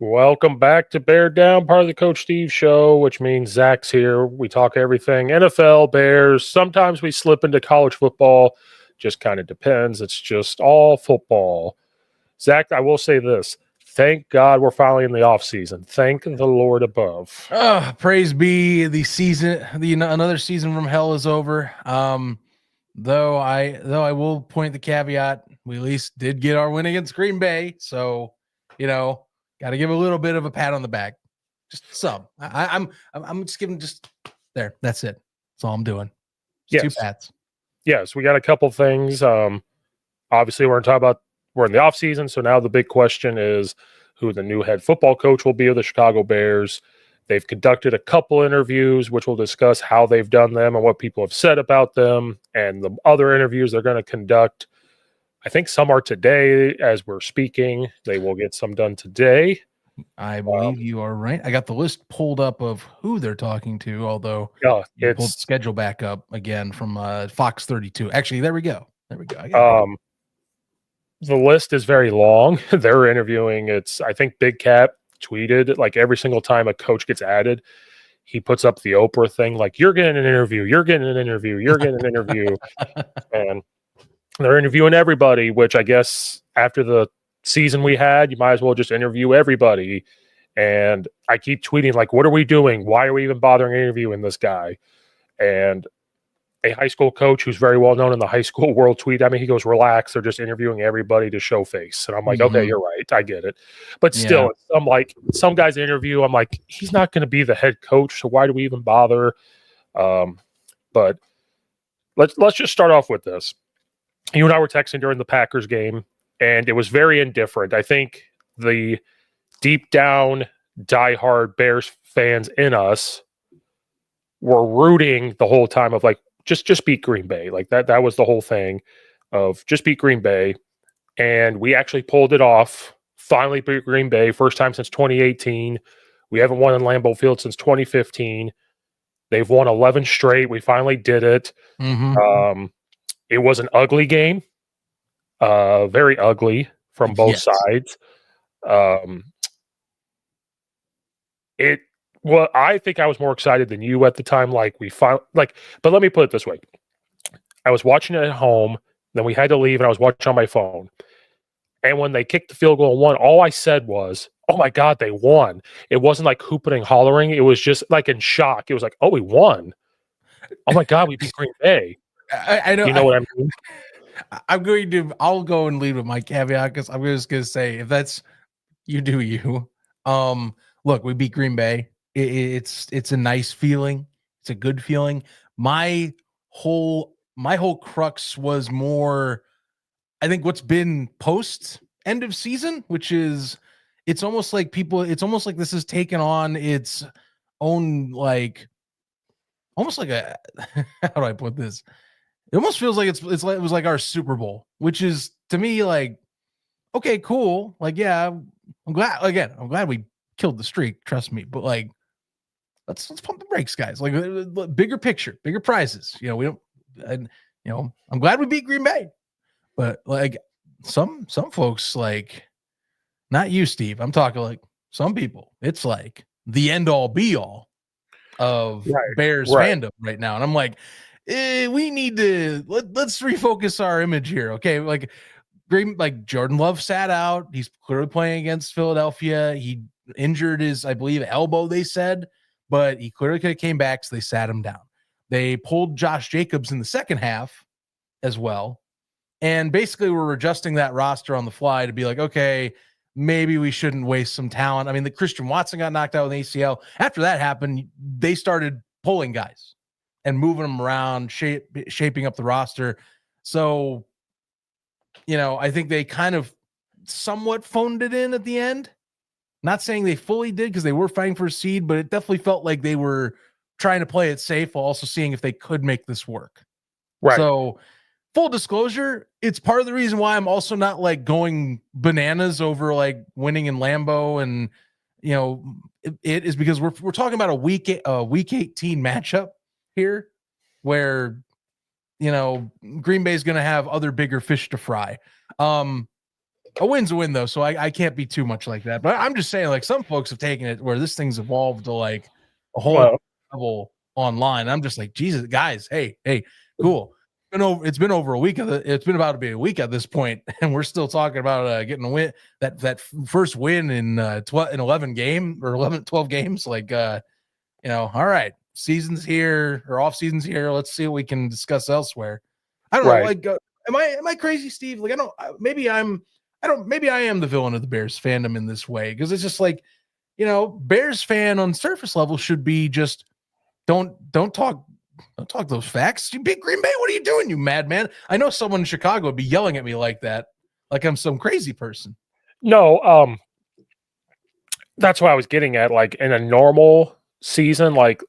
Welcome back to Bear Down, part of the Coach Steve Show, which means Zach's here. We talk everything NFL, Bears. Sometimes we slip into college football. Just kind of depends. It's just all football. Zach, I will say this. Thank God we're finally in the offseason. Thank the Lord above. Praise be the season. Another season from hell is over. Though I will point the caveat, we at least did get our win against Green Bay. So, got to give a little bit of a pat on the back, just some. I'm just giving just there. That's it. That's all I'm doing. Just 2 pats. Yes, we got a couple things. Obviously, we're in the off season, so now the big question is who the new head football coach will be of the Chicago Bears. They've conducted a couple interviews, which we'll discuss how they've done them and what people have said about them, and the other interviews they're going to conduct. I think some are today as we're speaking. They will get some done today. I believe you are right. I got the list pulled up of who they're talking to, although you pulled the schedule back up again from Fox 32. Actually, there we go. The list is very long. They're interviewing. I think Big Cat tweeted, like, every single time a coach gets added, he puts up the Oprah thing, like, you're getting an interview, you're getting an interview, you're getting an interview. And they're interviewing everybody, which I guess after the season we had, you might as well just interview everybody. And I keep tweeting, like, what are we doing? Why are we even bothering interviewing this guy? And a high school coach who's very well known in the high school world tweet, he goes, relax, they're just interviewing everybody to show face. And I'm like, okay, you're right, I get it. But still, I'm like, some guy's interview, I'm like, he's not going to be the head coach, so why do we even bother? But let's just start off with this. You and I were texting during the Packers game, and it was very indifferent. I think the deep down diehard Bears fans in us were rooting the whole time of, like, just beat Green Bay. Like, that was the whole thing of just beat Green Bay. And we actually pulled it off. Finally beat Green Bay. First time since 2018. We haven't won in Lambeau Field since 2015. They've won 11 straight. We finally did it. It was an ugly game. Very ugly from both sides. Well, I think I was more excited than you at the time. But let me put it this way. I was watching it at home, then we had to leave, and I was watching on my phone. And when they kicked the field goal and won, all I said was, oh my God, they won. It wasn't like hooping and hollering. It was just like in shock. It was like, oh, we won. Oh my God, we beat Green Bay. I know. You know what I mean? I'll go and lead with my caveat, because I'm just going to say, if that's you, do you. Look, we beat Green Bay. It's a nice feeling. It's a good feeling. My whole crux was more, I think, what's been post end of season, which is it's almost like this has taken on its own, like, almost like a how do I put this? It almost feels like it was like our Super Bowl, which is, to me, like, okay, cool. Like, yeah, I'm glad we killed the streak. Trust me, but, like, let's pump the brakes, guys. Like, bigger picture, bigger prizes. I'm glad we beat Green Bay, but, like, some folks, like, not you, Steve. I'm talking, like, some people. It's like the end all be all of Bears fandom right now, and I'm like, we need to let's refocus our image here, okay? Like, Jordan Love sat out. He's clearly playing against Philadelphia. He injured his, I believe, elbow, they said, but he clearly could have came back, so they sat him down. They pulled Josh Jacobs in the second half as well, and basically we're adjusting that roster on the fly to be like, okay, maybe we shouldn't waste some talent. I mean, the Christian Watson got knocked out with an ACL. After that happened, they started pulling guys and moving them around, shaping up the roster. So, I think they kind of somewhat phoned it in at the end. Not saying they fully did, because they were fighting for a seed, but it definitely felt like they were trying to play it safe while also seeing if they could make this work. Right. So, full disclosure, it's part of the reason why I'm also not, like, going bananas over, like, winning in Lambeau, and it is because we're talking about a week 18 matchup here, where Green Bay's going to have other bigger fish to fry. A win's a win, though, so I can't be too much like that. But I'm just saying, like, some folks have taken it where this thing's evolved to like a whole level online. I'm just like, Jesus, guys, hey, cool. It's been over a week. It's been about to be a week at this point, and we're still talking about getting a win. That first win in 11 games. Like, all right, season's here or off season's here. Let's see what we can discuss elsewhere. I don't know. Like, am I crazy, Steve? Like, maybe I am the villain of the Bears fandom in this way, because it's just like, Bears fan on surface level should be just don't talk those facts. You beat Green Bay. What are you doing, you madman? I know someone in Chicago would be yelling at me like that, like I'm some crazy person. No, that's what I was getting at. Like, in a normal season, like,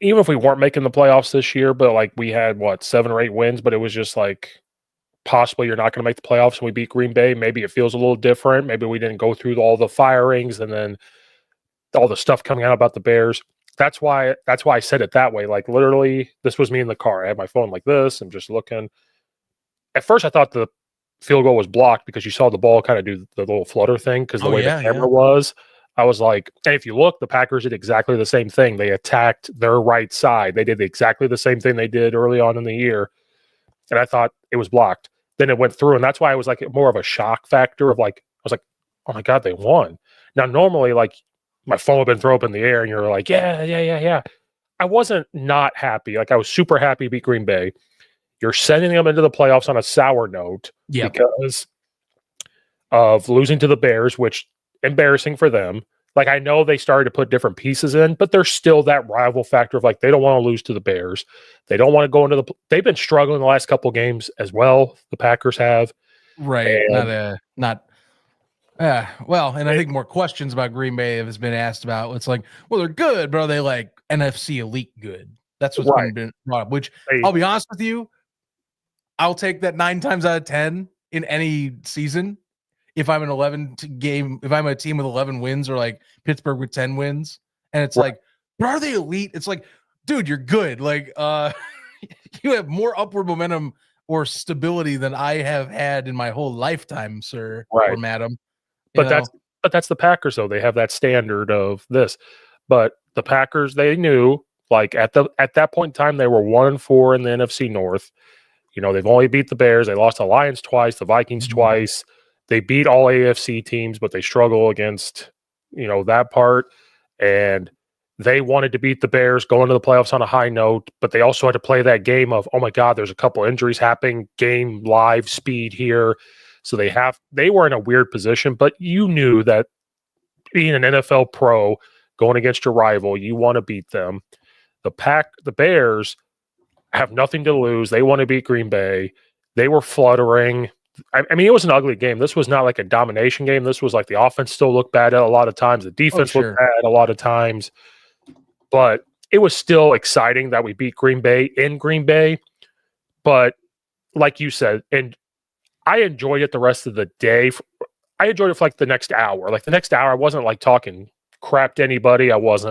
even if we weren't making the playoffs this year, but like we had 7 or 8 wins, but it was just like, possibly you're not going to make the playoffs and we beat Green Bay. Maybe it feels a little different. Maybe we didn't go through all the firings and then all the stuff coming out about the Bears. That's why I said it that way. Like, literally, this was me in the car. I had my phone like this. I'm just looking. At first, I thought the field goal was blocked because you saw the ball kind of do the little flutter thing because the way the camera was. I was like, and if you look, the Packers did exactly the same thing. They attacked their right side. They did exactly the same thing they did early on in the year. And I thought it was blocked. Then it went through, and that's why it was like more of a shock factor of like, I was like, oh my God, they won. Now, normally, like, my phone would have been thrown up in the air, and you're like, yeah. I wasn't not happy. Like, I was super happy to beat Green Bay. You're sending them into the playoffs on a sour note because of losing to the Bears, which embarrassing for them. Like, I know they started to put different pieces in, but there's still that rival factor of like, they don't want to lose to the Bears. They don't want to go into they've been struggling the last couple games as well. The Packers have. Right. And I think more questions about Green Bay has been asked about. It's like, well, they're good, but are they like NFC elite good? That's what's been brought up, which I'll be honest with you, I'll take that 9 times out of 10 in any season. If I'm if I'm a team with 11 wins or like Pittsburgh with 10 wins, and it's like, but are they elite? It's like, dude, you're good. Like, you have more upward momentum or stability than I have had in my whole lifetime, sir or madam. But that's the Packers, though. They have that standard of this. But the Packers, they knew, like, at that point in time, they were 1-4 in the NFC North. They've only beat the Bears. They lost the Lions twice, the Vikings twice. They beat all AFC teams, but they struggle against, that part. And they wanted to beat the Bears, go into the playoffs on a high note, but they also had to play that game of, oh my God, there's a couple injuries happening, game live speed here. So they were in a weird position, but you knew that being an NFL pro going against your rival, you want to beat them. The Bears have nothing to lose. They want to beat Green Bay. They were fluttering. I mean, it was an ugly game. This was not like a domination game. This was like the offense still looked bad at a lot of times. The defense looked bad a lot of times. But it was still exciting that we beat Green Bay in Green Bay. But like you said, and I enjoyed it the rest of the day. I enjoyed it for like the next hour. Like the next hour, I wasn't like talking crap to anybody. There was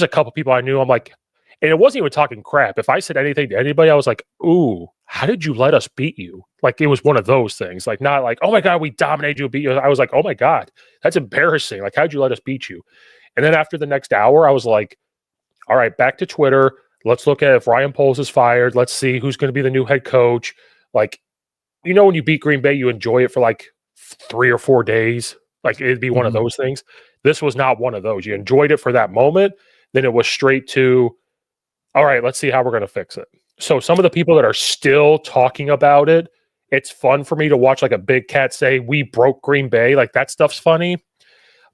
a couple people I knew. I'm like, and it wasn't even talking crap. If I said anything to anybody, I was like, ooh, how did you let us beat you? Like, it was one of those things. Like, not like, oh my God, we dominated you and beat you. I was like, oh my God, that's embarrassing. Like, how'd you let us beat you? And then after the next hour, I was like, all right, back to Twitter. Let's look at if Ryan Poles is fired. Let's see who's going to be the new head coach. Like, when you beat Green Bay, you enjoy it for like 3 or 4 days. Like, it'd be one of those things. This was not one of those. You enjoyed it for that moment. Then it was straight to, all right, let's see how we're going to fix it. So some of the people that are still talking about it, it's fun for me to watch like a big cat say, we broke Green Bay. Like, that stuff's funny.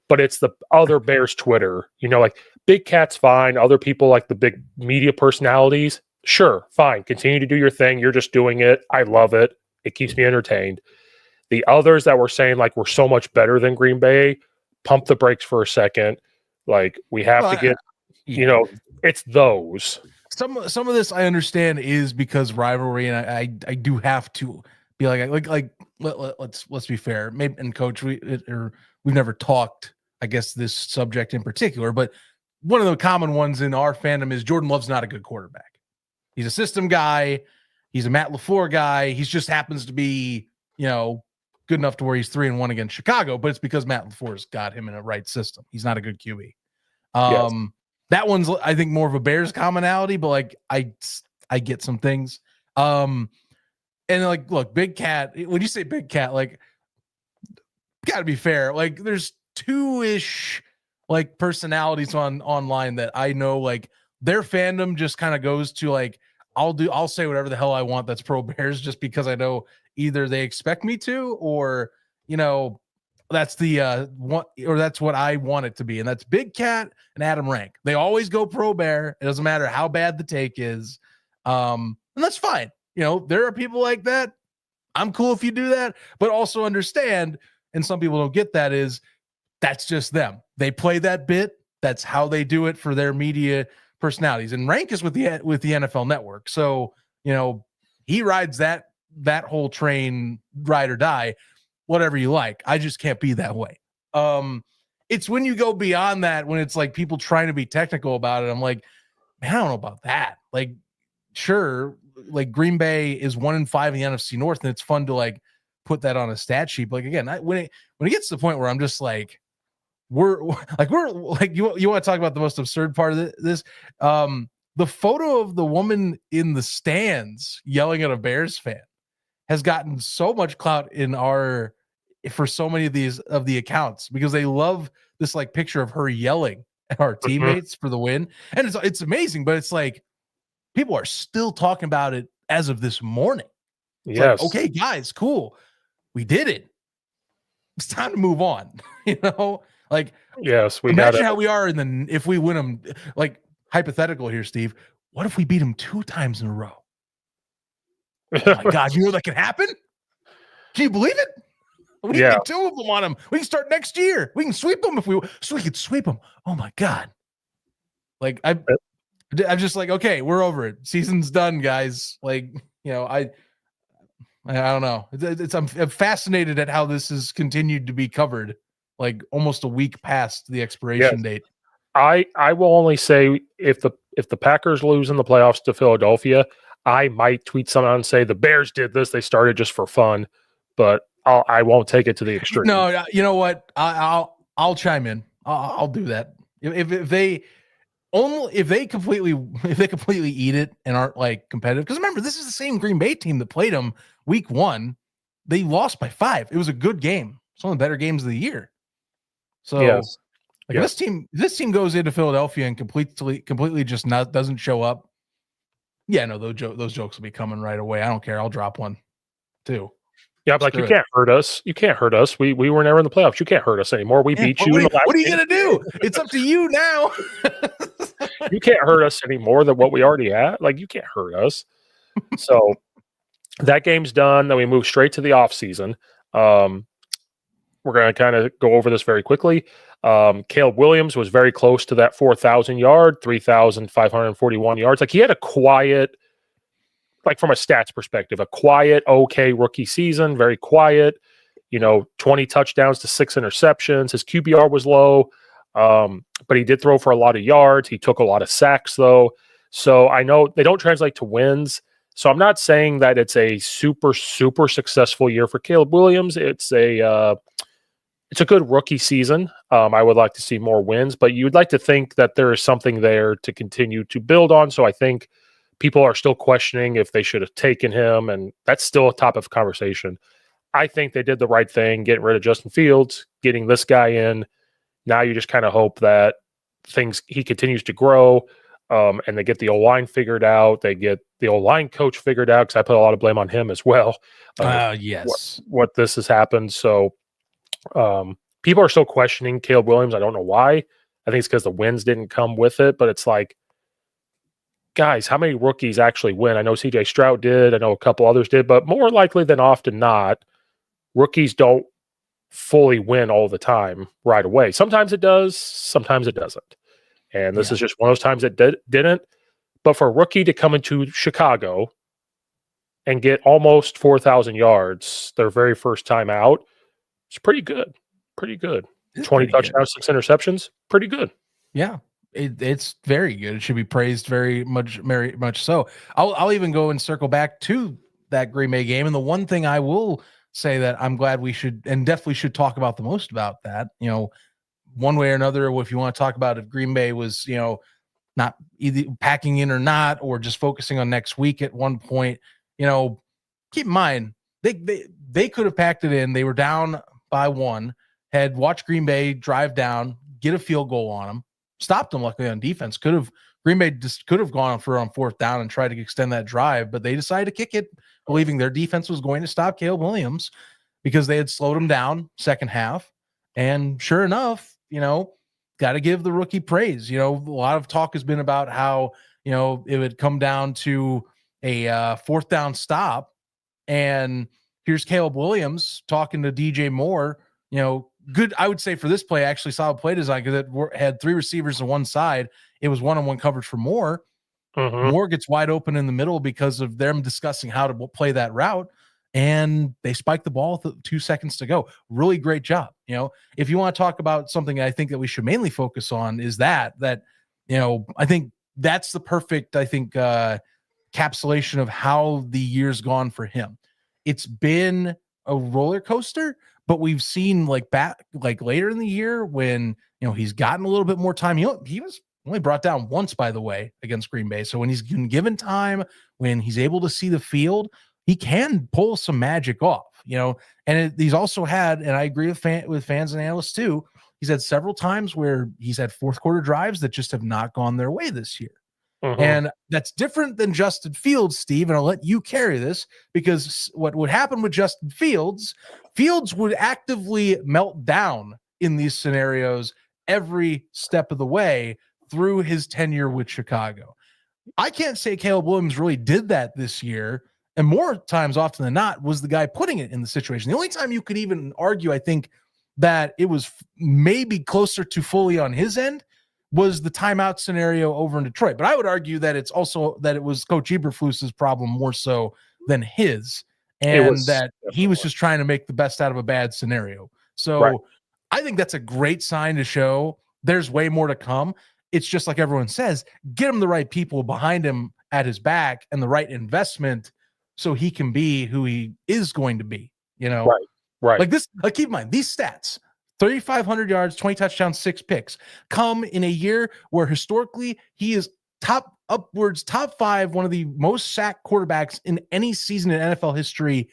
But it's the other Bears Twitter, like Big Cat's fine. Other people like the big media personalities, sure, fine. Continue to do your thing. You're just doing it. I love it. It keeps me entertained. The others that were saying like we're so much better than Green Bay, pump the brakes for a second. Like, we have to get, it's those. Some of this I understand is because rivalry, and I do have to be let's be fair. Maybe, and coach, we've never talked, I guess, this subject in particular, but one of the common ones in our fandom is Jordan Love's not a good quarterback. He's a system guy. he's a Matt LaFleur guy. He just happens to be, good enough to where he's 3-1 against Chicago, but it's because Matt LaFleur's got him in a right system. He's not a good QB. Yes. That one's, I think, more of a Bears commonality, but like I get some things. And like, look, Big Cat, when you say Big Cat, like, gotta be fair. Like, there's two-ish like personalities online that I know, like, their fandom just kind of goes to like, I'll say whatever the hell I want that's pro Bears just because I know either they expect me to, or that's the one, or that's what I want it to be. And that's Big Cat and Adam Rank. They always go pro Bear. It doesn't matter how bad the take is. And that's fine. There are people like that. I'm cool if you do that, but also understand, and some people don't get that, is that's just them. They play that bit. That's how they do it for their media personalities. And Rank is with the NFL Network. So, he rides that whole train, ride or die, whatever you like. I just can't be that way. It's when you go beyond that, when it's like people trying to be technical about it. I'm like, man, I don't know about that. Like, sure, like Green Bay is 1-5 in the NFC North, and it's fun to like put that on a stat sheet. But like, again, when it gets to the point where I'm just like, we're like you want to talk about the most absurd part of this, the photo of the woman in the stands yelling at a Bears fan has gotten so much clout for so many of the accounts, because they love this like picture of her yelling at our teammates for the win. And it's amazing, but it's like people are still talking about it as of this morning. It's yes. like, okay, guys, cool. We did it. It's time to move on. Like, yes, imagine how we are if we win them, like, hypothetical here, Steve. What if we beat them 2 times in a row? Oh my God, that can happen? Can you believe it? We can get 2 of them on them. We can start next year. We can sweep them we could sweep them. Oh my God. Like, I'm just like, okay, we're over it. Season's done, guys. Like, I don't know. I'm fascinated at how this has continued to be covered, like almost a week past the expiration date. I will only say if the Packers lose in the playoffs to Philadelphia, I might tweet something out and say the Bears did this. They started just for fun, but I won't take it to the extreme. No, you know what? I'll chime in. I'll do that. If they completely eat it and aren't like competitive, because remember, this is the same Green Bay team that played them week 1. They lost by 5. It was a good game. It's one of the better games of the year. So yes. This team goes into Philadelphia and completely just doesn't show up. Yeah, no, those jokes will be coming right away. I don't care. I'll drop one too. Yeah, but like, you can't hurt us. You can't hurt us. We were never in the playoffs. You can't hurt us anymore. We beat you. What are you gonna do? It's up to you now. You can't hurt us any more than what we already had. Like, you can't hurt us. So that game's done. Then we move straight to the offseason. We're going to kind of go over this very quickly. Caleb Williams was very close to that 4,000 yard, 3,541 yards. Like, he had a quiet, like, from a stats perspective, a quiet, okay rookie season, very quiet, 20 touchdowns to 6 interceptions. His QBR was low, but he did throw for a lot of yards. He took a lot of sacks, though. So I know they don't translate to wins. So I'm not saying that it's a super, super successful year for Caleb Williams. It's a good rookie season. I would like to see more wins, but you'd like to think that there is something there to continue to build on. So I think people are still questioning if they should have taken him, and that's still a topic of conversation. I think they did the right thing, getting rid of Justin Fields, getting this guy in. Now you just kind of hope that he continues to grow, and they get the O-line figured out. They get the O-line coach figured out, because I put a lot of blame on him as well. Yes. What this has happened. So people are still questioning Caleb Williams. I don't know why. I think it's because the wins didn't come with it, but it's like, guys, how many rookies actually win? I know CJ Stroud did. I know a couple others did, but more likely than often not, rookies don't fully win all the time right away. Sometimes it does, sometimes it doesn't. And this is just one of those times it didn't. But for a rookie to come into Chicago and get almost 4,000 yards their very first time out, it's pretty good. Pretty good. 20 touchdowns, 6 interceptions, pretty good. Yeah. It's very good. It should be praised very much so. I'll even go and circle back to that Green Bay game. And the one thing I will say that I'm glad we should and definitely should talk about the most about that, one way or another, if you want to talk about if Green Bay was, not either packing in or not, or just focusing on next week at one point, keep in mind they could have packed it in. They were down by one, had watched Green Bay drive down, get a field goal on them, stopped them luckily on defense. Green Bay just could have gone for on fourth down and tried to extend that drive, but they decided to kick it, believing their defense was going to stop Caleb Williams because they had slowed him down second half. And sure enough, got to give the rookie praise. A lot of talk has been about how, it would come down to a fourth down stop. And here's Caleb Williams talking to DJ Moore, good, I would say for this play, actually solid play design because it had three receivers on one side. It was one-on-one coverage for Moore. Moore gets wide open in the middle because of them discussing how to play that route. And they spiked the ball with 2 seconds to go. Really great job. If you want to talk about something I think that we should mainly focus on is that, I think that's the perfect, encapsulation of how the year's gone for him. It's been a roller coaster, but we've seen later in the year when, he's gotten a little bit more time. He was only brought down once, by the way, against Green Bay. So when he's been given time, when he's able to see the field, he can pull some magic off, and he's also had, and I agree with fans and analysts too, he's had several times where he's had fourth quarter drives that just have not gone their way this year. And that's different than Justin Fields, Steve, and I'll let you carry this because what would happen with Justin Fields would actively melt down in these scenarios every step of the way through his tenure with Chicago. I can't say Caleb Williams really did that this year. And more times often than not was the guy putting it in the situation. The only time you could even argue, I think, that it was maybe closer to fully on his end was the timeout scenario over in Detroit. But I would argue that it was Coach Eberflus's problem more so than his, and that he was just trying to make the best out of a bad scenario. So right. I think that's a great sign to show there's way more to come. It's just like everyone says, get him the right people behind him at his back and the right investment so he can be who he is going to be, Right. Like this, keep in mind, these stats, 3,500 yards, 20 touchdowns, 6 picks, come in a year where historically he is top 5, one of the most sacked quarterbacks in any season in NFL history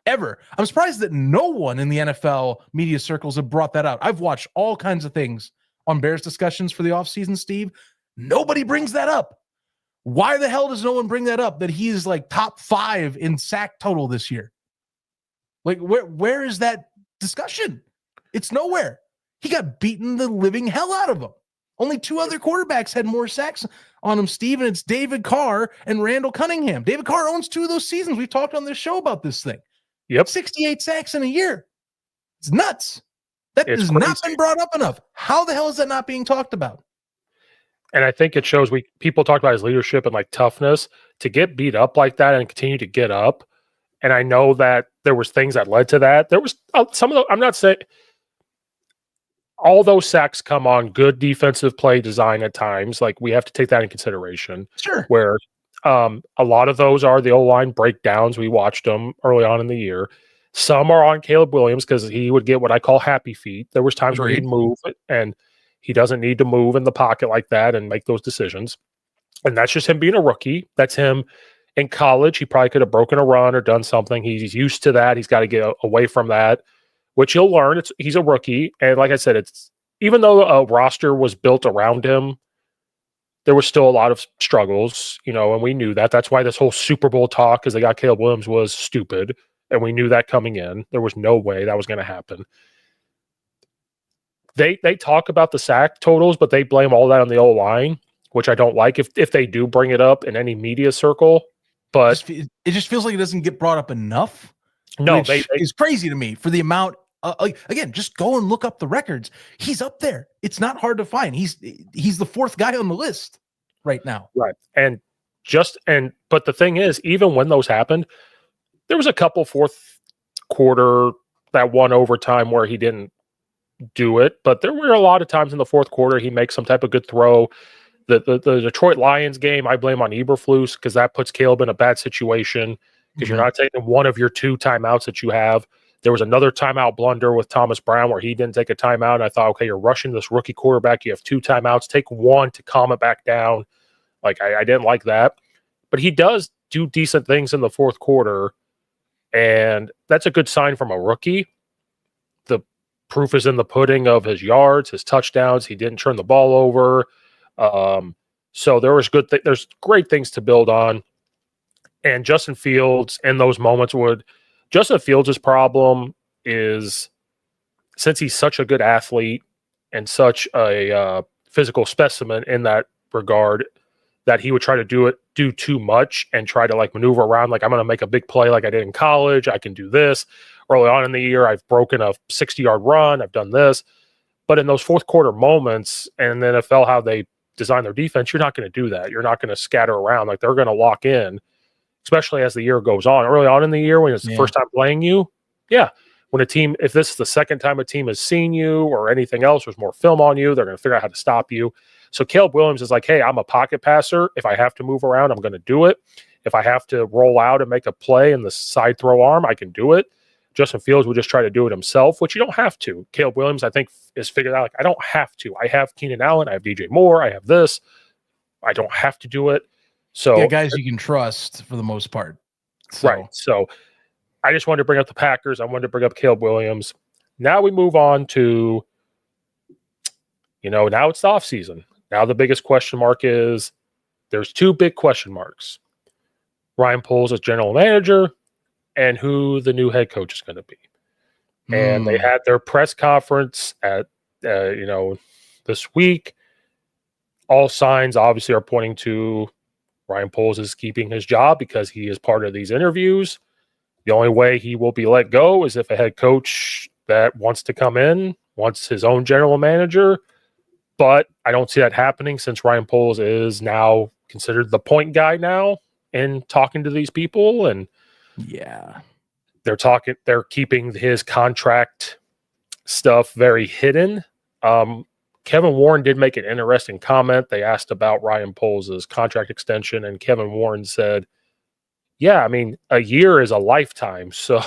ever. I'm surprised that no one in the NFL media circles have brought that out. I've watched all kinds of things on Bears discussions for the offseason, Steve. Nobody brings that up. Why the hell does no one bring that up, that he is like top 5 in sack total this year? Like, where is that discussion? It's nowhere. He got beaten the living hell out of him. Only 2 other quarterbacks had more sacks on him, Steve, and it's David Carr and Randall Cunningham. David Carr owns 2 of those seasons. We've talked on this show about this thing. Yep. 68 sacks in a year. It's nuts. That has not been brought up enough. How the hell is that not being talked about? And I think it shows people talk about his leadership and toughness to get beat up like that and continue to get up. And I know that there was things that led to that. There was some of the, I'm not saying all those sacks come on good defensive play design at times. We have to take that in consideration. Sure. Where a lot of those are the O-line breakdowns. We watched them early on in the year. Some are on Caleb Williams because he would get what I call happy feet. There was times where he'd move and he doesn't need to move in the pocket like that and make those decisions. And that's just him being a rookie. That's him in college. He probably could have broken a run or done something. He's used to that. He's got to get away from that, which he'll learn. He's a rookie. And like I said, even though a roster was built around him, there was still a lot of struggles, and we knew that. That's why this whole Super Bowl talk, because they got Caleb Williams, was stupid. And we knew that coming in. There was no way that was going to happen. They talk about the sack totals, but they blame all that on the O-line, which I don't like if they do bring it up in any media circle. But it just feels like it doesn't get brought up enough. No, which is crazy to me for the amount. Again, just go and look up the records. He's up there. It's not hard to find. He's the 4th guy on the list right now. Right. But the thing is, even when those happened, there was a couple fourth quarter, that one overtime where he didn't do it, but there were a lot of times in the fourth quarter he makes some type of good throw. The Detroit Lions game, I blame on Eberflus because that puts Caleb in a bad situation because you're not taking one of your 2 timeouts that you have. There was another timeout blunder with Thomas Brown where he didn't take a timeout. And I thought, okay, you're rushing this rookie quarterback. You have 2 timeouts. Take one to calm it back down. Like, I didn't like that. But he does do decent things in the fourth quarter, and that's a good sign from a rookie. The proof is in the pudding of his yards, his touchdowns. He didn't turn the ball over. So there's great things to build on. And Justin Fields in those moments Justin Fields' problem is, since he's such a good athlete and such a physical specimen in that regard, that he would try to do too much and try to like maneuver around. Like, I'm going to make a big play like I did in college. I can do this. Early on in the year, I've broken a 60-yard run. I've done this. But in those fourth quarter moments, and the NFL, how they design their defense, you're not going to do that. You're not going to scatter around. Like, they're going to lock in, especially as the year goes on. Early on in the year, when it's the first time playing you, when a team, if this is the second time a team has seen you or anything else, there's more film on you, they're going to figure out how to stop you. So Caleb Williams is like, hey, I'm a pocket passer. If I have to move around, I'm going to do it. If I have to roll out and make a play in the side throw arm, I can do it. Justin Fields would just try to do it himself, which you don't have to. Caleb Williams, I think, is figured out, like, I don't have to. I have Keenan Allen. I have DJ Moore. I have this. I don't have to do it. So yeah, guys you can trust for the most part. So. Right. So I just wanted to bring up the Packers. I wanted to bring up Caleb Williams. Now we move on to, now it's the offseason. Now the biggest question mark is, there's 2 big question marks. Ryan Poles as general manager and who the new head coach is going to be. And they had their press conference at, this week. All signs obviously are pointing to Ryan Poles is keeping his job because he is part of these interviews. The only way he will be let go is if a head coach that wants to come in wants his own general manager. But I don't see that happening since Ryan Poles is now considered the point guy now in talking to these people. And they're keeping his contract stuff very hidden. Kevin Warren did make an interesting comment. They asked about Ryan Poles' contract extension, and Kevin Warren said, yeah, I mean, a year is a lifetime. So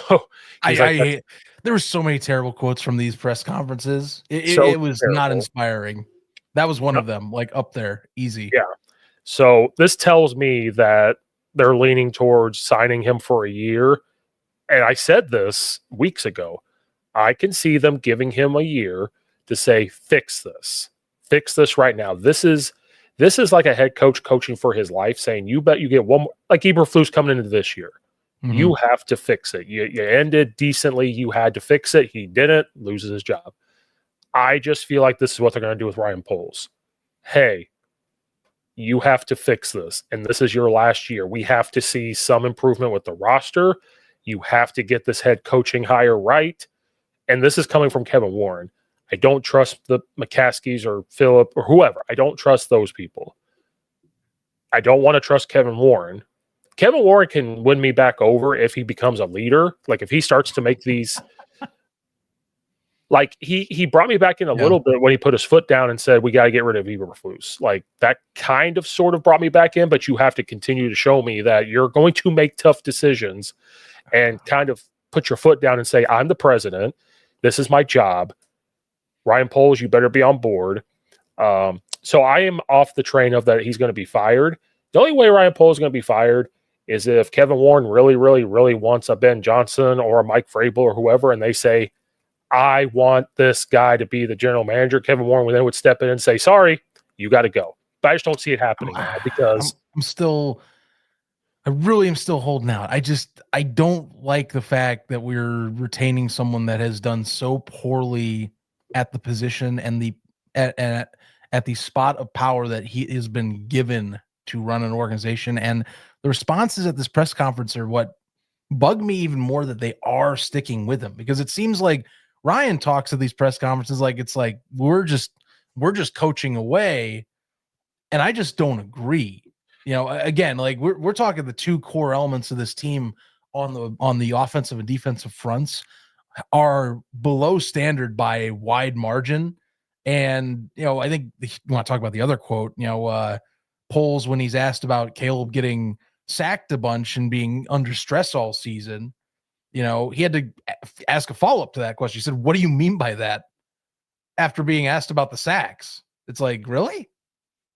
there were so many terrible quotes from these press conferences. It was terrible. Not inspiring. That was one of them, like up there, easy. Yeah. So this tells me that they're leaning towards signing him for a year. And I said this weeks ago. I can see them giving him a year to say, fix this right now. This is like a head coach coaching for his life, saying, you bet you get one more, like Eberflus coming into this year. You have to fix it. You ended decently. You had to fix it. He didn't, loses his job. I just feel like this is what they're going to do with Ryan Poles. Hey, you have to fix this. And this is your last year. We have to see some improvement with the roster. You have to get this head coaching hire right. And this is coming from Kevin Warren. I don't trust the McCaskies or Phillip or whoever. I don't trust those people. I don't want to trust Kevin Warren. Kevin Warren can win me back over if he becomes a leader. Like, if he starts to make these, like he brought me back in a little bit when he put his foot down and said, we got to get rid of Eberflus. Like, that kind of sort of brought me back in, but you have to continue to show me that you're going to make tough decisions and kind of put your foot down and say, I'm the president. This is my job. Ryan Poles, you better be on board. So I am off the train of that he's going to be fired. The only way Ryan Poles is going to be fired is if Kevin Warren really, really, really wants a Ben Johnson or a Mike Vrabel or whoever, and they say, I want this guy to be the general manager. Kevin Warren then would step in and say, sorry, you got to go. But I just don't see it happening now because I really am still holding out. I don't like the fact that we're retaining someone that has done so poorly at the position and at the spot of power that he has been given to run an organization. And the responses at this press conference are what bug me even more, that they are sticking with him, because it seems like Ryan talks at these press conferences like it's like we're just coaching away, and I just don't agree. Again, like we're talking the 2 core elements of this team on the offensive and defensive fronts. are below standard by a wide margin. And, I think you want to talk about the other quote, Poles, when he's asked about Caleb getting sacked a bunch and being under stress all season, he had to ask a follow-up to that question. He said, "What do you mean by that?" After being asked about the sacks. It's like, really?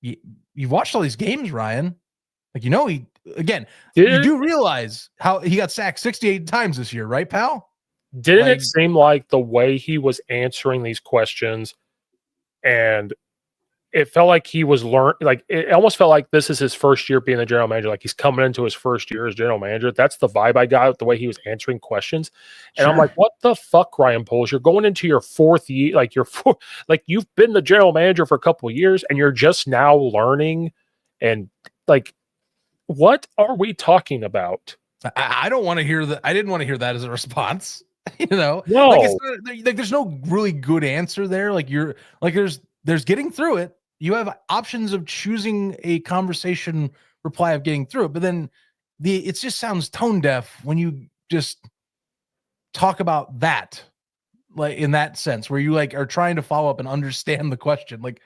You've watched all these games, Ryan. Like, you do realize how he got sacked 68 times this year, right, pal? Didn't it seem like the way he was answering these questions, and it felt like he was it almost felt like this is his first year being the general manager. Like he's coming into his first year as general manager. That's the vibe I got with the way he was answering questions. And I'm like, what the fuck, Ryan Poles? You're going into your fourth year, you've been the general manager for a couple of years and you're just now learning. And like, what are we talking about? I don't want to hear that. I didn't want to hear that as a response. No. There's no really good answer there. There's getting through it. You have options of choosing a conversation reply of getting through it, but then it just sounds tone deaf when you just talk about that, like in that sense, where you are trying to follow up and understand the question. Like,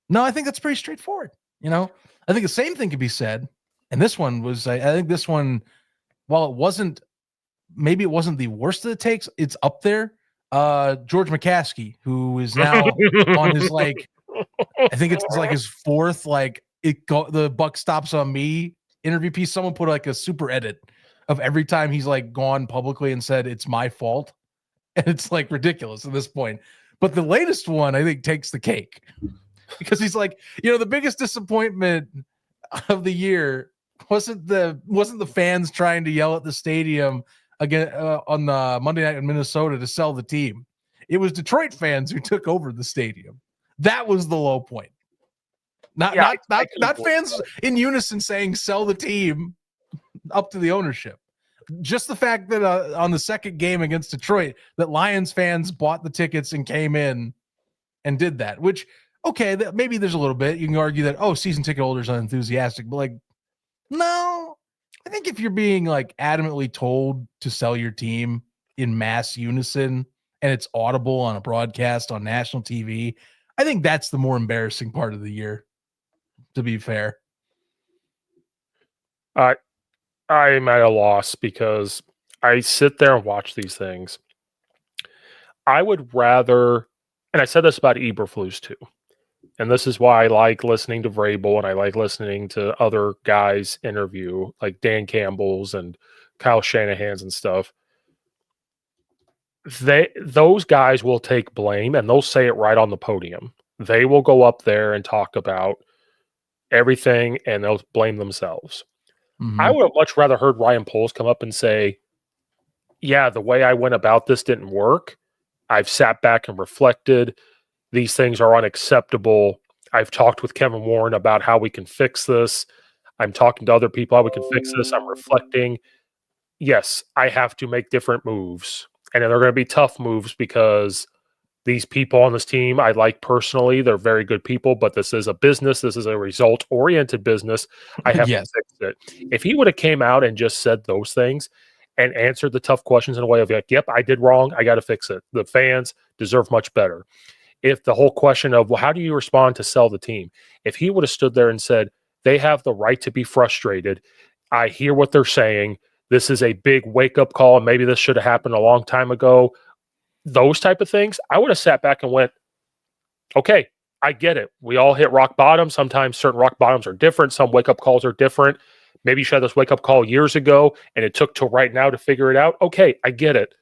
no, I think that's pretty straightforward. I think the same thing could be said. And this one was, I think this one, while it wasn't the worst of the takes, it's up there. George McCaskey, who is now on his I think it's his fourth the buck stops on me interview piece. Someone put a super edit of every time he's gone publicly and said it's my fault, and it's ridiculous at this point. But the latest one I think takes the cake because he's the biggest disappointment of the year wasn't the fans trying to yell at the stadium again on the Monday night in Minnesota to sell the team. It was Detroit fans who took over the stadium. That was the low point. Not fans in unison saying sell the team up to the ownership. Just the fact that on the second game against Detroit, that Lions fans bought the tickets and came in and did that, which, okay, maybe there's a little bit. You can argue that, season ticket holders are enthusiastic, but no, I think if you're being adamantly told to sell your team in mass unison and it's audible on a broadcast on national TV, I think that's the more embarrassing part of the year, to be fair. I'm at a loss because I sit there and watch these things. I would rather, and I said this about Eberflus too, and this is why I like listening to Vrabel and I like listening to other guys interview, like Dan Campbell's and Kyle Shanahan's and stuff. Those guys will take blame and they'll say it right on the podium. They will go up there and talk about everything and they'll blame themselves. Mm-hmm. I would have much rather heard Ryan Poles come up and say, yeah, the way I went about this didn't work. I've sat back and reflected. These things are unacceptable. I've talked with Kevin Warren about how we can fix this. I'm talking to other people how we can fix this. I'm reflecting. Yes, I have to make different moves. And they're going to be tough moves because these people on this team I like personally. They're very good people, but this is a business. This is a result-oriented business. I have to fix it. If he would have came out and just said those things and answered the tough questions in a way of yep, I did wrong. I got to fix it. The fans deserve much better. If the whole question of, well, how do you respond to sell the team? If he would have stood there and said, they have the right to be frustrated. I hear what they're saying. This is a big wake-up call, and maybe this should have happened a long time ago. Those type of things, I would have sat back and went, okay, I get it. We all hit rock bottom. Sometimes certain rock bottoms are different. Some wake-up calls are different. Maybe you should have this wake-up call years ago, and it took till right now to figure it out. Okay, I get it.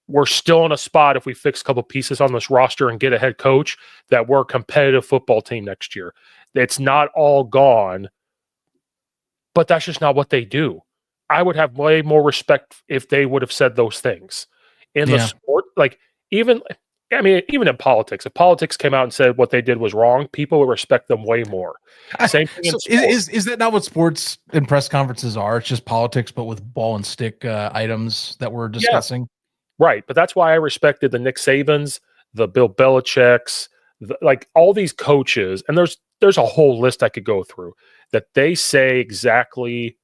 We're still in a spot if we fix a couple pieces on this roster and get a head coach that we're a competitive football team next year. It's not all gone, but that's just not what they do. I would have way more respect if they would have said those things in the sport. Even in politics, if politics came out and said what they did was wrong, people would respect them way more. Same thing. So is that not what sports and press conferences are? It's just politics, but with ball and stick items that we're discussing. Yeah. Right. But that's why I respected the Nick Sabans, the Bill Belichick's, all these coaches. And there's a whole list I could go through that they say exactly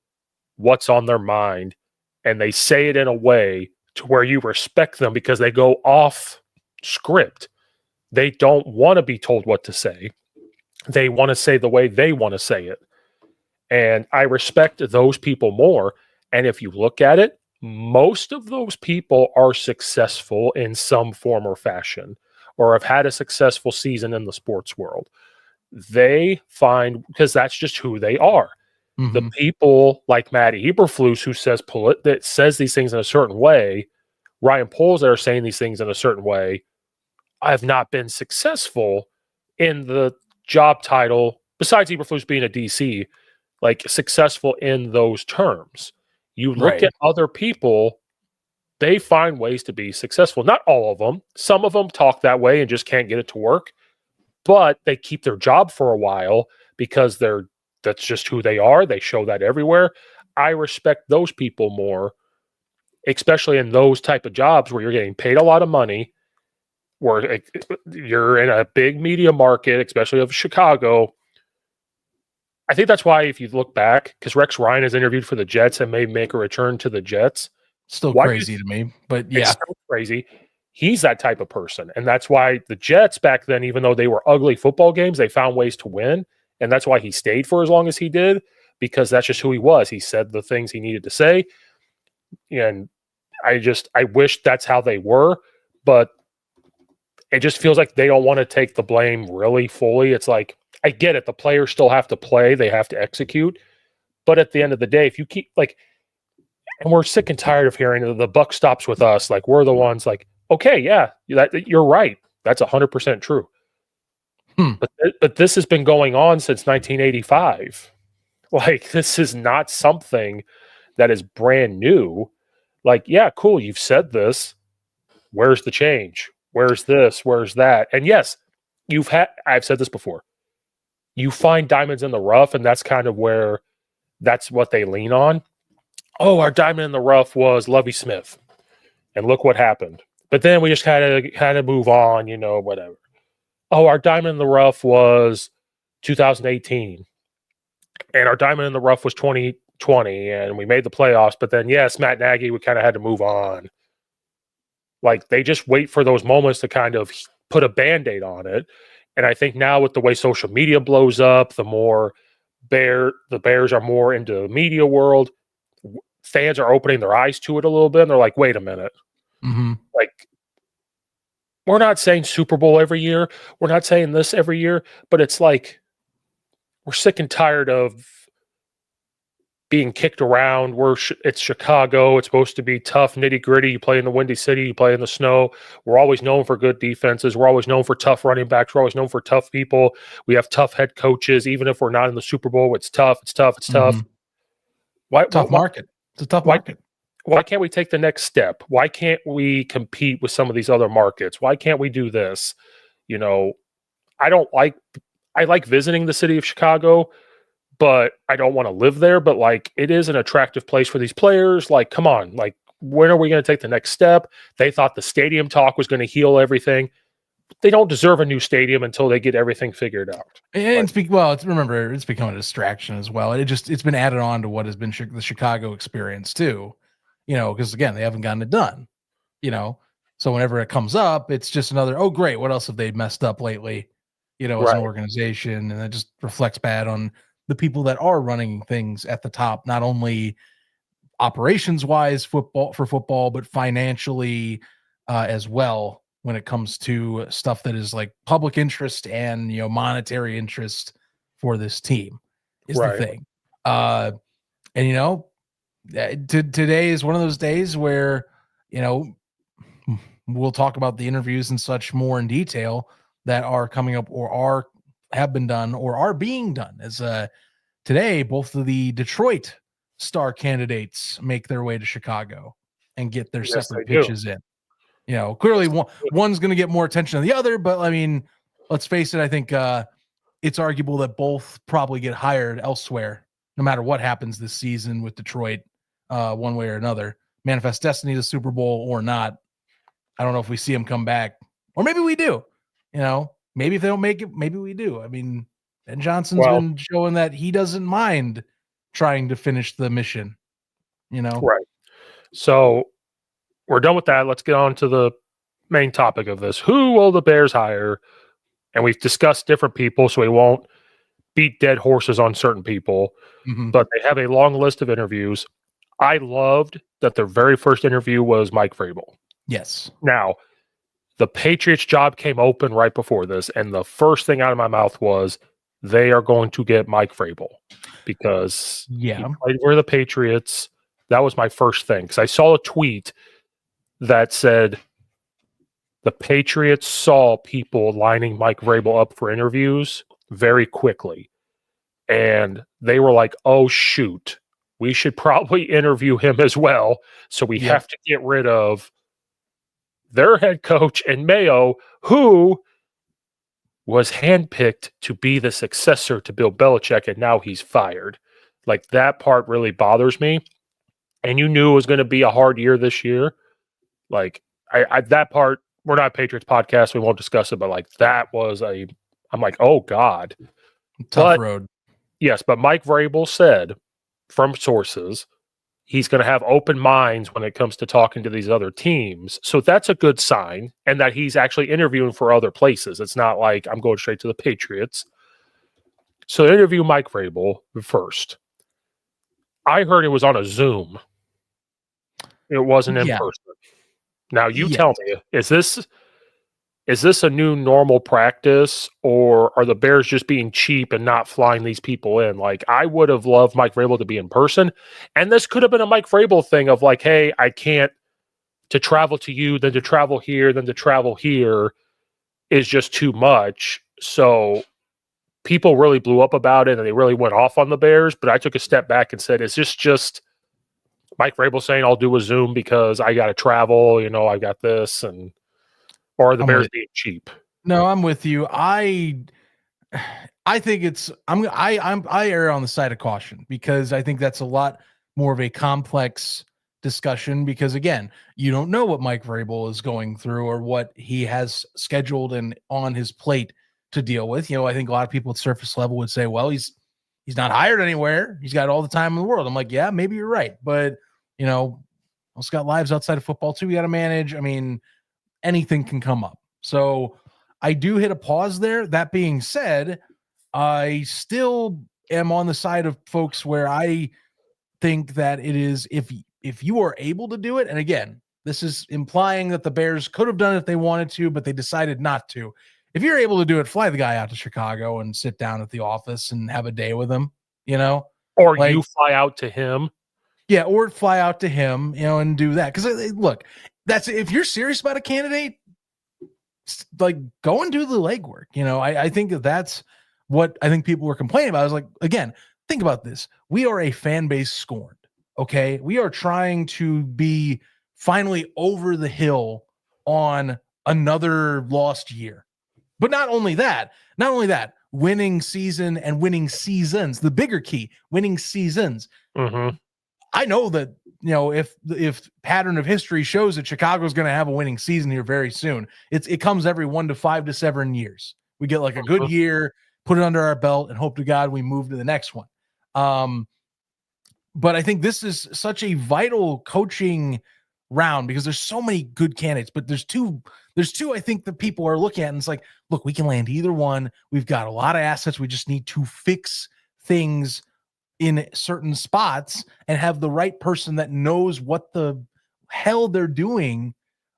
what's on their mind. And they say it in a way to where you respect them because they go off script. They don't want to be told what to say. They want to say the way they want to say it. And I respect those people more. And if you look at it, most of those people are successful in some form or fashion, or have had a successful season in the sports world. They find, because that's just who they are. The people like Matt Eberflus, who that says these things in a certain way, Ryan Poles that are saying these things in a certain way, have not been successful in the job title, besides Eberflus being a DC, like successful in those terms. You look Right. at other people, they find ways to be successful. Not all of them. Some of them talk that way and just can't get it to work, but they keep their job for a while because that's just who they are. They show that everywhere. I respect those people more, especially in those type of jobs where you're getting paid a lot of money, where you're in a big media market, especially of Chicago. I think that's why, if you look back, because Rex Ryan is interviewed for the Jets and may make a return to the Jets. Still Why crazy to me, but It's yeah. still crazy. He's that type of person. And that's why the Jets back then, even though they were ugly football games, they found ways to win. And that's why he stayed for as long as he did, because that's just who he was. He said the things he needed to say. And I wish that's how they were, but it just feels like they don't want to take the blame really fully. It's like, I get it. The players still have to play. They have to execute. But at the end of the day, if you keep and we're sick and tired of hearing the buck stops with us. Like, we're the ones like, okay, yeah, you're right. That's 100% true. But this has been going on since 1985. Like, this is not something that is brand new. Like, yeah, cool. You've said this. Where's the change? Where's this? Where's that? And yes, I've said this before. You find diamonds in the rough, and that's kind of where that's what they lean on. Oh, our diamond in the rough was Lovie Smith, and look what happened. But then we just had to move on, whatever. Oh, our diamond in the rough was 2018, and our diamond in the rough was 2020, and we made the playoffs. But then, yes, Matt Nagy, we kind of had to move on. Like, they just wait for those moments to kind of put a Band-Aid on it. And I think now, with the way social media blows up, the more the Bears are more into the media world, fans are opening their eyes to it a little bit, and they're like, wait a minute. Like, we're not saying Super Bowl every year. We're not saying this every year, but it's like, we're sick and tired of being kicked around. It's Chicago. It's supposed to be tough, nitty gritty. You play in the Windy City. You play in the snow. We're always known for good defenses. We're always known for tough running backs. We're always known for tough people. We have tough head coaches. Even if we're not in the Super Bowl, it's tough. It's tough. It's tough. Tough market. It's a tough market. Why can't we take the next step? Why can't we compete with some of these other markets? Why can't we do this? I like visiting the city of Chicago, but I don't want to live there. But it is an attractive place for these players. Like, come on, when are we going to take the next step? They thought the stadium talk was going to heal everything. They don't deserve a new stadium until they get everything figured out. And remember, it's become a distraction as well. It's been added on to what has been the Chicago experience too, because again, they haven't gotten it done, so whenever it comes up, it's just another, oh, great. What else have they messed up lately, as an organization? And it just reflects bad on the people that are running things at the top, not only operations wise for football, but financially as well, when it comes to stuff that is like public interest and, monetary interest for this team is the thing. Today is one of those days where, we'll talk about the interviews and such more in detail that are coming up or have been done or are being done. As today, both of the Detroit star candidates make their way to Chicago and get their separate pitches in. Clearly one's going to get more attention than the other, but I mean, let's face it. I think it's arguable that both probably get hired elsewhere, no matter what happens this season with Detroit, one way or another. Manifest destiny to Super Bowl or not. I don't know if we see them come back, or maybe we do. Maybe if they don't make it, maybe we do. I mean, Ben Johnson's been showing that he doesn't mind trying to finish the mission. Right. So we're done with that. Let's get on to the main topic of this. Who will the Bears hire? And we've discussed different people, so we won't beat dead horses on certain people. Mm-hmm. But they have a long list of interviews. I loved that their very first interview was Mike Vrabel. Yes. Now, the Patriots job came open right before this, and the first thing out of my mouth was they are going to get Mike Vrabel because he played for the Patriots. That was my first thing because I saw a tweet that said the Patriots saw people lining Mike Vrabel up for interviews very quickly. And they were like, oh, shoot, we should probably interview him as well. So we have to get rid of their head coach and Mayo, who was handpicked to be the successor to Bill Belichick, and now he's fired. Like, that part really bothers me. And you knew it was going to be a hard year this year. Like, I that part, we're not a Patriots podcast, we won't discuss it, but like that was I'm like, oh God. Tough road. Yes, but Mike Vrabel said from sources he's going to have open minds when it comes to talking to these other teams. So that's a good sign, and that he's actually interviewing for other places. It's not like I'm going straight to the Patriots. So interview Mike Vrabel first. I heard it was on a Zoom. It wasn't in person. Now you tell me, is this a new normal practice, or are the Bears just being cheap and not flying these people in? Like, I would have loved Mike Vrabel to be in person, and this could have been a Mike Vrabel thing of like, hey, I can't to travel to you, then to travel here, then to travel here is just too much. So people really blew up about it, and they really went off on the Bears, but I took a step back and said, is this just Mike Vrabel saying I'll do a Zoom because I got to travel, I got this, or are the Bears being cheap? No, I'm with you. I think I err on the side of caution because I think that's a lot more of a complex discussion because again, you don't know what Mike Vrabel is going through or what he has scheduled and on his plate to deal with. I think a lot of people at surface level would say, well, he's not hired anywhere. He's got all the time in the world. I'm like, yeah, maybe you're right. But, also got lives outside of football too. We got to manage. I mean, anything can come up. So I do hit a pause there. That being said, I still am on the side of folks where I think that it is if you are able to do it, and again, this is implying that the Bears could have done it if they wanted to, but they decided not to. If you're able to do it, fly the guy out to Chicago and sit down at the office and have a day with him, Or like, you fly out to him. Yeah, or fly out to him, and do that. Because look, that's if you're serious about a candidate, like go and do the legwork. I think that's what I think people were complaining about. I was like, again, think about this. We are a fan base scorned. Okay. We are trying to be finally over the hill on another lost year. But not only that, winning season and winning seasons, the bigger key, winning seasons. Mm-hmm. I know that, if pattern of history shows that Chicago's going to have a winning season here very soon, it comes every 1 to 5 to 7 years. We get like a good year, put it under our belt, and hope to God we move to the next one. But I think this is such a vital coaching round because there's so many good candidates, but there's two I think that people are looking at, and it's like, look, we can land either one. We've got a lot of assets. We just need to fix things in certain spots and have the right person that knows what the hell they're doing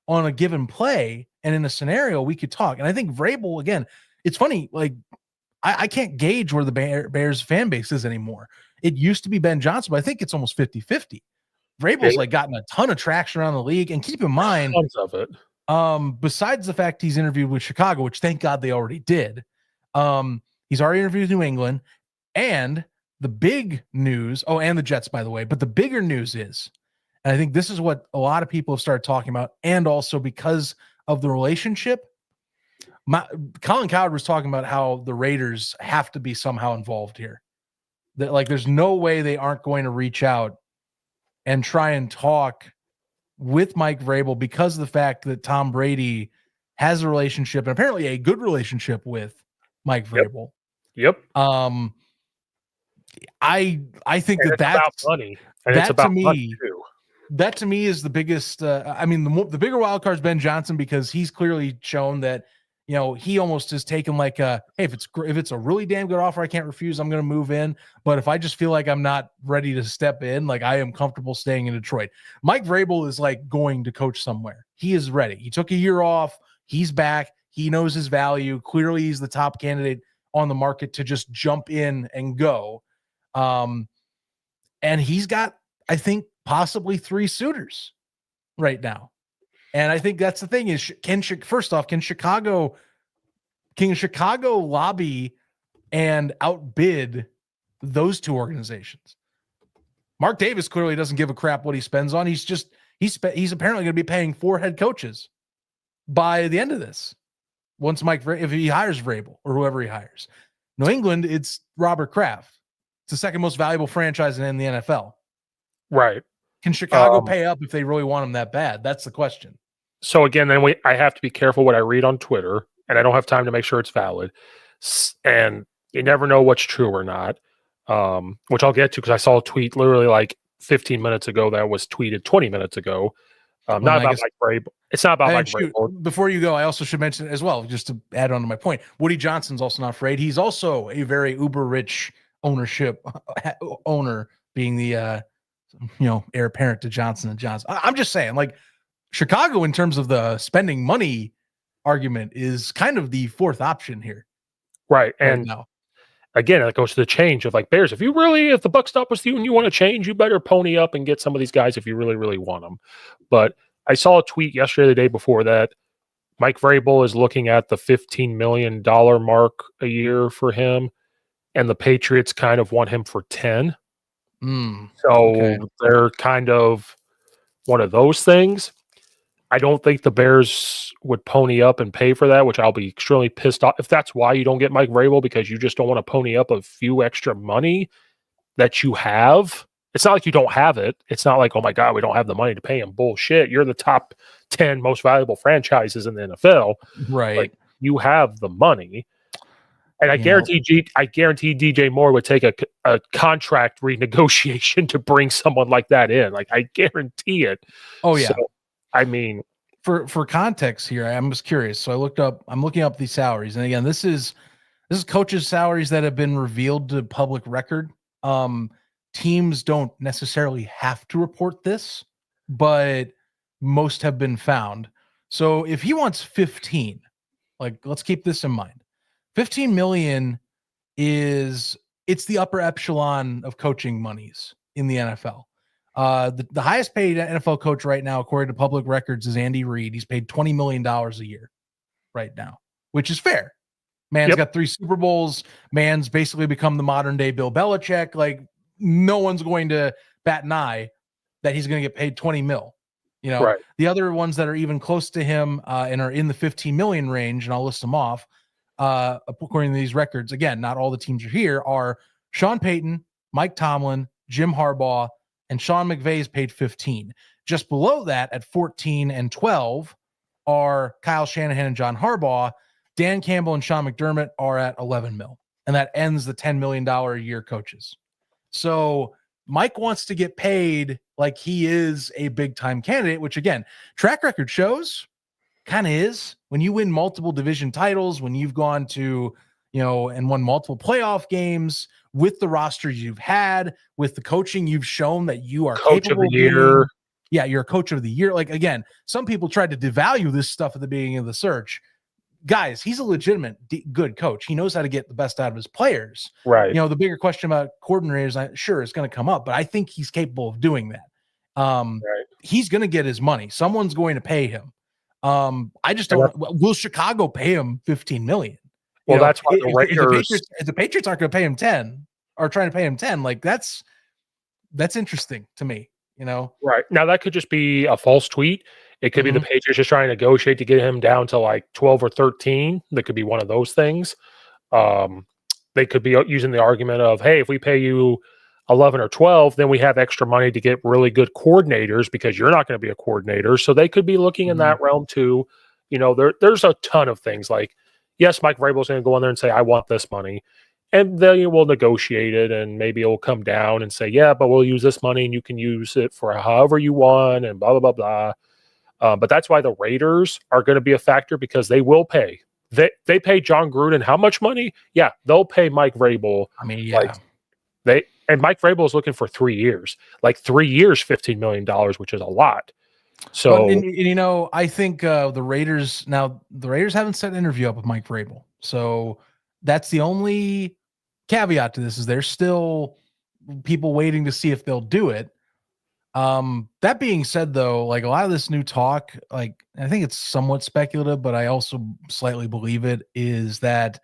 on a given play. And in a scenario, we could talk. And I think Vrabel, again, it's funny. Like I can't gauge where the Bears fan base is anymore. It used to be Ben Johnson, but I think it's almost 50-50. Vrabel's like gotten a ton of traction around the league. And keep in mind, tons of it. Besides the fact he's interviewed with Chicago, which thank God they already did. He's already interviewed New England, and the big news, and the Jets, by the way, but the bigger news is, and I think this is what a lot of people have started talking about, and also because of the relationship, Colin Cowherd was talking about how the Raiders have to be somehow involved here. That like, there's no way they aren't going to reach out and try and talk with Mike Vrabel because of the fact that Tom Brady has a relationship, and apparently a good relationship, with Mike Vrabel. Yep. I think that's about money, and it's about money too. that to me is the biggest. I mean, the bigger wild card is Ben Johnson, because he's clearly shown that, he almost has taken like hey, if it's a really damn good offer I can't refuse, I'm going to move in. But if I just feel like I'm not ready to step in, like I am comfortable staying in Detroit. Mike Vrabel is like going to coach somewhere. He is ready. He took a year off. He's back. He knows his value. Clearly, he's the top candidate on the market to just jump in and go. And he's got, I think, possibly 3 suitors right now. And I think that's the thing is, can Chicago lobby and outbid those 2 organizations? Mark Davis clearly doesn't give a crap what he spends on. He's apparently going to be paying 4 head coaches by the end of this. Once if he hires Vrabel or whoever he hires. New England, it's Robert Kraft. It's the second most valuable franchise in the NFL. Right. Can Chicago pay up if they really want him that bad? That's the question. So again, I have to be careful what I read on Twitter, and I don't have time to make sure it's valid. And you never know what's true or not, which I'll get to because I saw a tweet literally like 15 minutes ago that was tweeted 20 minutes ago. Not about Mike Vrabel. It's not about Mike Vrabel. Before you go, I also should mention as well, just to add on to my point, Woody Johnson's also not afraid. He's also a very uber rich owner, being the heir apparent to Johnson & Johnson. I'm just saying, like, Chicago, in terms of the spending money argument, is kind of the 4th option here. Right. And now, again, it goes to the change of like Bears. If the buck stop with you and you want to change, you better pony up and get some of these guys if you really, really want them. But I saw a tweet yesterday, the day before that, Mike Vrabel is looking at the $15 million mark a year for him, and the Patriots kind of want him for 10. They're kind of one of those things. I don't think the Bears would pony up and pay for that, which I'll be extremely pissed off if that's why you don't get Mike Vrabel, because you just don't want to pony up a few extra money that you have. It's not like you don't have it. It's not like, oh my God, we don't have the money to pay him. Bullshit. You're the top 10 most valuable franchises in the NFL. Right. Like, you have the money. And I guarantee DJ Moore would take a contract renegotiation to bring someone like that in. Like, I guarantee it. Oh yeah. So, I mean, for context here, I'm just curious. So I'm looking up these salaries, and again, this is coaches' salaries that have been revealed to public record. Teams don't necessarily have to report this, but most have been found. So if he wants 15, like, let's keep this in mind. 15 million it's the upper echelon of coaching monies in the NFL. The highest paid NFL coach right now, according to public records, is Andy Reid. He's paid $20 million a year right now, which is fair. Man's got 3 Super Bowls. Man's basically become the modern day Bill Belichick. Like, no one's going to bat an eye that he's going to get paid 20 mil. Right. The other ones that are even close to him and are in the 15 million range, and I'll list them off, according to these records, again, not all the teams are here, are Sean Payton, Mike Tomlin, Jim Harbaugh, and Sean McVay's paid 15. Just below that at 14 and 12 are Kyle Shanahan and John Harbaugh. Dan Campbell and Sean McDermott are at 11 mil. And that ends the $10 million a year coaches. So Mike wants to get paid like he is a big time candidate, which again, track record shows kind of is. When you win multiple division titles, when you've gone to, and won multiple playoff games with the roster you've had, with the coaching you've shown that you are coach capable of the year. Yeah, you're a coach of the year. Like, again, some people tried to devalue this stuff at the beginning of the search. Guys, he's a legitimate good coach. He knows how to get the best out of his players. Right. The bigger question about coordinators, sure, it's going to come up, but I think he's capable of doing that. Right. He's going to get his money. Someone's going to pay him. I just don't. Will Chicago pay him $15 million? Well, that's why the Raiders. If the Patriots aren't going to pay him 10, or trying to pay him 10, like that's interesting to me. Right now, that could just be a false tweet. It could be the Patriots just trying to negotiate to get him down to like 12 or 13. That could be one of those things. They could be using the argument of, hey, if we pay you 11 or 12, then we have extra money to get really good coordinators because you're not going to be a coordinator. So they could be looking in that realm too. There's a ton of things like, yes, Mike Vrabel's going to go in there and say, I want this money. and they will negotiate it, and maybe it'll come down and say, yeah, but we'll use this money and you can use it for however you want and blah, blah, blah, blah. But that's why the Raiders are going to be a factor because they will pay. They pay John Gruden how much money? Yeah, they'll pay Mike Vrabel. I mean, Like and Mike Vrabel is looking for 3 years, like 3 years, $15 million, which is a lot. So, well, and you know, I think the Raiders haven't set an interview up with Mike Vrabel, so that's the only caveat to this. Is there's still people waiting to see if they'll do it. That being said, though, like a lot of this new talk, like I think it's somewhat speculative, but I also slightly believe it is that,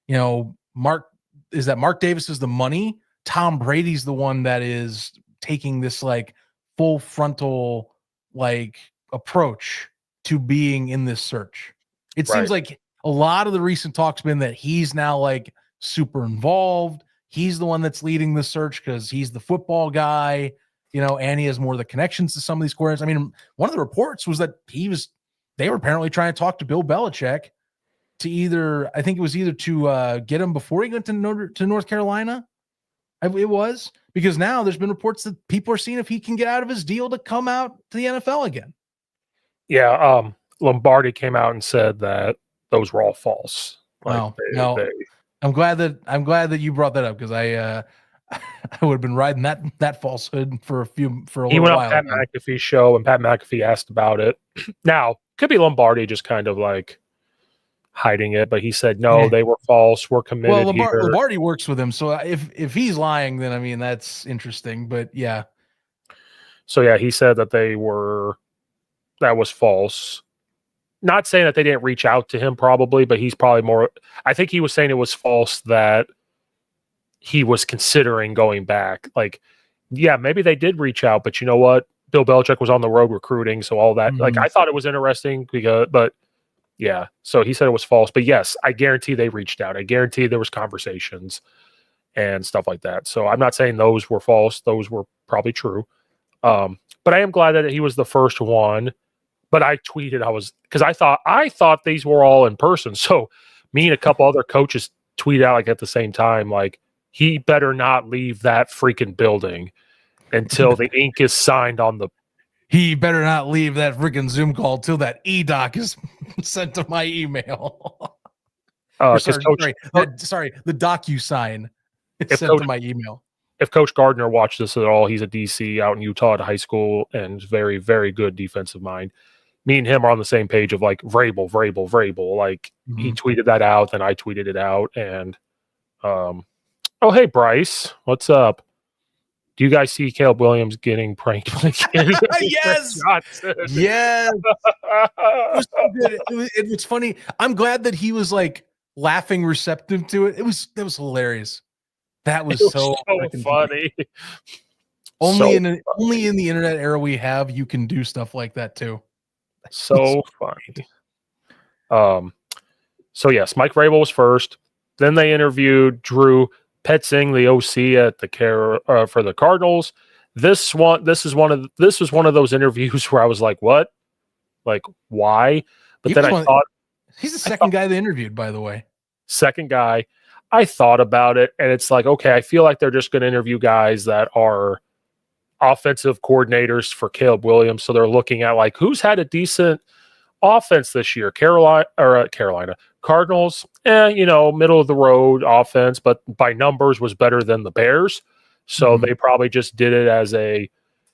you know, Mark Davis is the money. Tom Brady's the one that is taking this like full frontal like approach to being in this search. It seems like a lot of the recent talk's been that he's now like super involved. He's the one that's leading the search because he's the football guy, you know, and he has more of the connections to some of these coordinators. I mean, one of the reports was that they were apparently trying to talk to Bill Belichick to I think it was either to get him before he went to North Carolina. It was because now there's been reports that people are seeing if he can get out of his deal to come out to the NFL again. Yeah. Lombardi came out and said that those were all false. Like I'm glad that you brought that up because I would have been riding that falsehood for a little while. He went on Pat McAfee's show and Pat McAfee asked about it. Now, could be Lombardi just kind of like hiding it, but he said no, they were false. We're committed. Well, Lombardi works with him, so if he's lying, then I mean that's interesting. But yeah, so yeah, he said that that was false. Not saying that they didn't reach out to him, probably, but he's probably more. I think he was saying it was false that he was considering going back. Like, yeah, maybe they did reach out, but you know what? Bill Belichick was on the road recruiting, so all that. Like, I thought it was interesting but. Yeah, so he said it was false, but yes, I guarantee they reached out. I guarantee there was conversations and stuff like that. So I'm not saying those were false; those were probably true. But I am glad that he was the first one. But I tweeted, because I thought these were all in person. So me and a couple other coaches tweeted out like at the same time, like he better not leave that freaking building until the ink is signed on the. He better not leave that freaking Zoom call till that e-doc is sent to my email. Sorry, the DocuSign is sent to my email. If Coach Gardner watched this at all, he's a DC out in Utah at high school and very, very good defensive mind. Me and him are on the same page of like Vrabel. Like he tweeted that out, then I tweeted it out, and oh hey Bryce, what's up? Do you guys see Caleb Williams getting pranked? Yes. Yes. It was so good. It was funny. I'm glad that he was like laughing receptive to it. It was hilarious. That was so funny. Only in the internet era we have, you can do stuff like that too. So funny. So yes, Mike Vrabel was first. Then they interviewed Drew Petzing, the OC at the for the Cardinals. This was one of those interviews where I was like, "What? Like, why?" But then I thought he's the second guy they interviewed, by the way. Second guy. I thought about it, and it's like, okay, I feel like they're just going to interview guys that are offensive coordinators for Caleb Williams. So they're looking at like who's had a decent offense this year. Carolina, Cardinals, middle of the road offense, but by numbers was better than the Bears. So they probably just did it as a,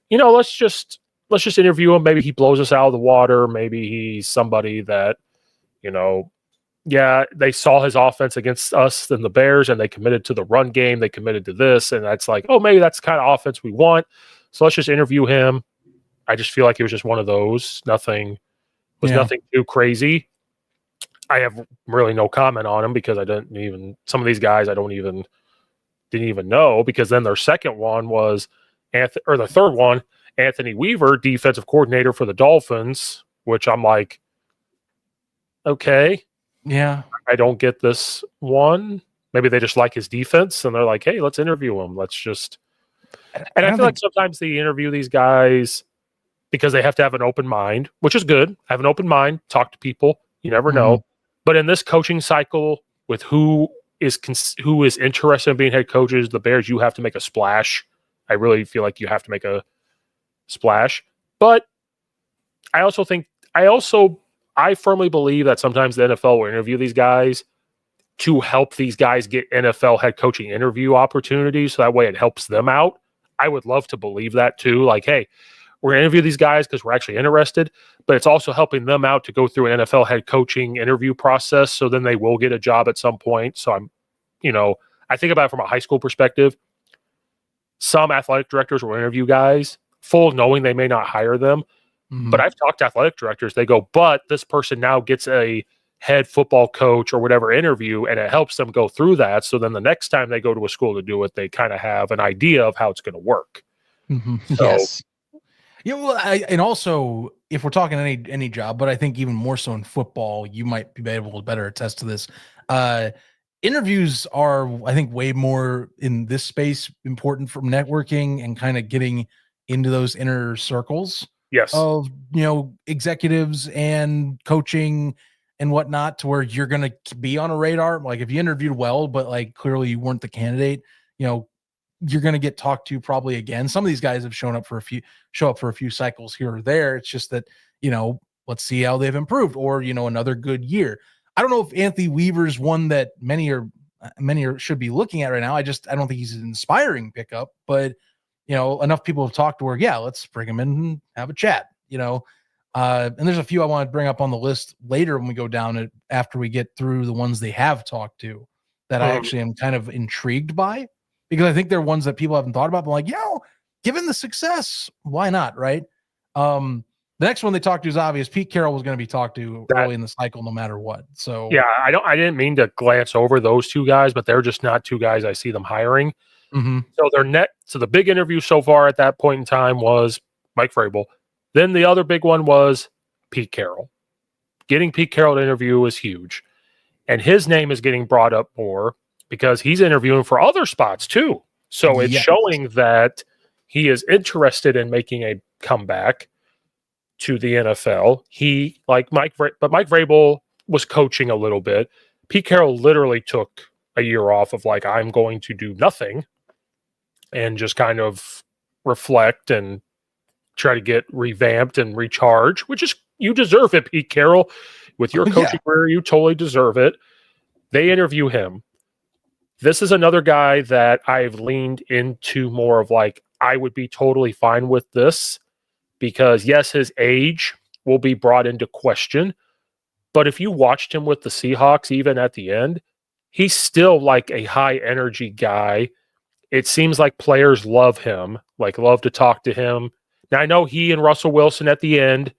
let's just interview him. Maybe he blows us out of the water. Maybe he's somebody that, they saw his offense against us and the Bears, and they committed to the run game. They committed to this, and that's like, oh, maybe that's the kind of offense we want. So let's just interview him. I just feel like it was just one of those. Nothing too crazy. I have really no comment on him because some of these guys didn't even know, because then their second one was the third one, Anthony Weaver, defensive coordinator for the Dolphins, which I'm like, okay. Yeah. I don't get this one. Maybe they just like his defense and they're like, hey, let's interview him. Let's just. And I feel like sometimes they interview these guys because they have to have an open mind, which is good. Have an open mind, talk to people. You never know. But in this coaching cycle, with who who is interested in being head coaches, the Bears, you have to make a splash. I really feel like you have to make a splash. But I also think I firmly believe that sometimes the NFL will interview these guys to help these guys get NFL head coaching interview opportunities. So that way it helps them out. I would love to believe that too. Like, hey, we're going to interview these guys because we're actually interested, but it's also helping them out to go through an NFL head coaching interview process. So then they will get a job at some point. So I think about it from a high school perspective. Some athletic directors will interview guys full knowing they may not hire them. Mm-hmm. But I've talked to athletic directors. They go, but this person now gets a head football coach or whatever interview, and it helps them go through that. So then the next time they go to a school to do it, they kind of have an idea of how it's going to work. Mm-hmm. So, yes. Yeah. Well, and also if we're talking any job, but I think even more so in football, you might be able to better attest to this. Interviews are, I think, way more in this space important from networking and kind of getting into those inner circles. Yes. Of, executives and coaching and whatnot, to where you're going to be on a radar. Like if you interviewed well, but like clearly you weren't the candidate, you're going to get talked to probably again. Some of these guys have show up for a few cycles here or there. It's just that, let's see how they've improved, or, another good year. I don't know if Anthony Weaver's one that many should be looking at right now. I don't think he's an inspiring pickup, but enough people have talked to where, yeah, let's bring him in and have a chat, and there's a few I want to bring up on the list later when we go down it after we get through the ones they have talked to that I actually am kind of intrigued by, because I think they're ones that people haven't thought about. But like, given the success, why not? Right. The next one they talked to is obvious. Pete Carroll was going to be talked to early in the cycle, no matter what. So yeah, I didn't mean to glance over those two guys, but they're just not two guys I see them hiring. Mm-hmm. So the big interview so far at that point in time was Mike Vrabel. Then the other big one was Pete Carroll. Getting Pete Carroll to interview is huge. And his name is getting brought up more because he's interviewing for other spots too. So it's showing that he is interested in making a comeback to the NFL. Mike Vrabel was coaching a little bit. Pete Carroll literally took a year off of like, I'm going to do nothing and just kind of reflect and try to get revamped and recharge, which is, you deserve it, Pete Carroll. With your coaching career, you totally deserve it. They interview him. This is another guy that I've leaned into more of like, I would be totally fine with this because, yes, his age will be brought into question. But if you watched him with the Seahawks, even at the end, he's still like a high energy guy. It seems like players love him, like love to talk to him. Now, I know he and Russell Wilson at the end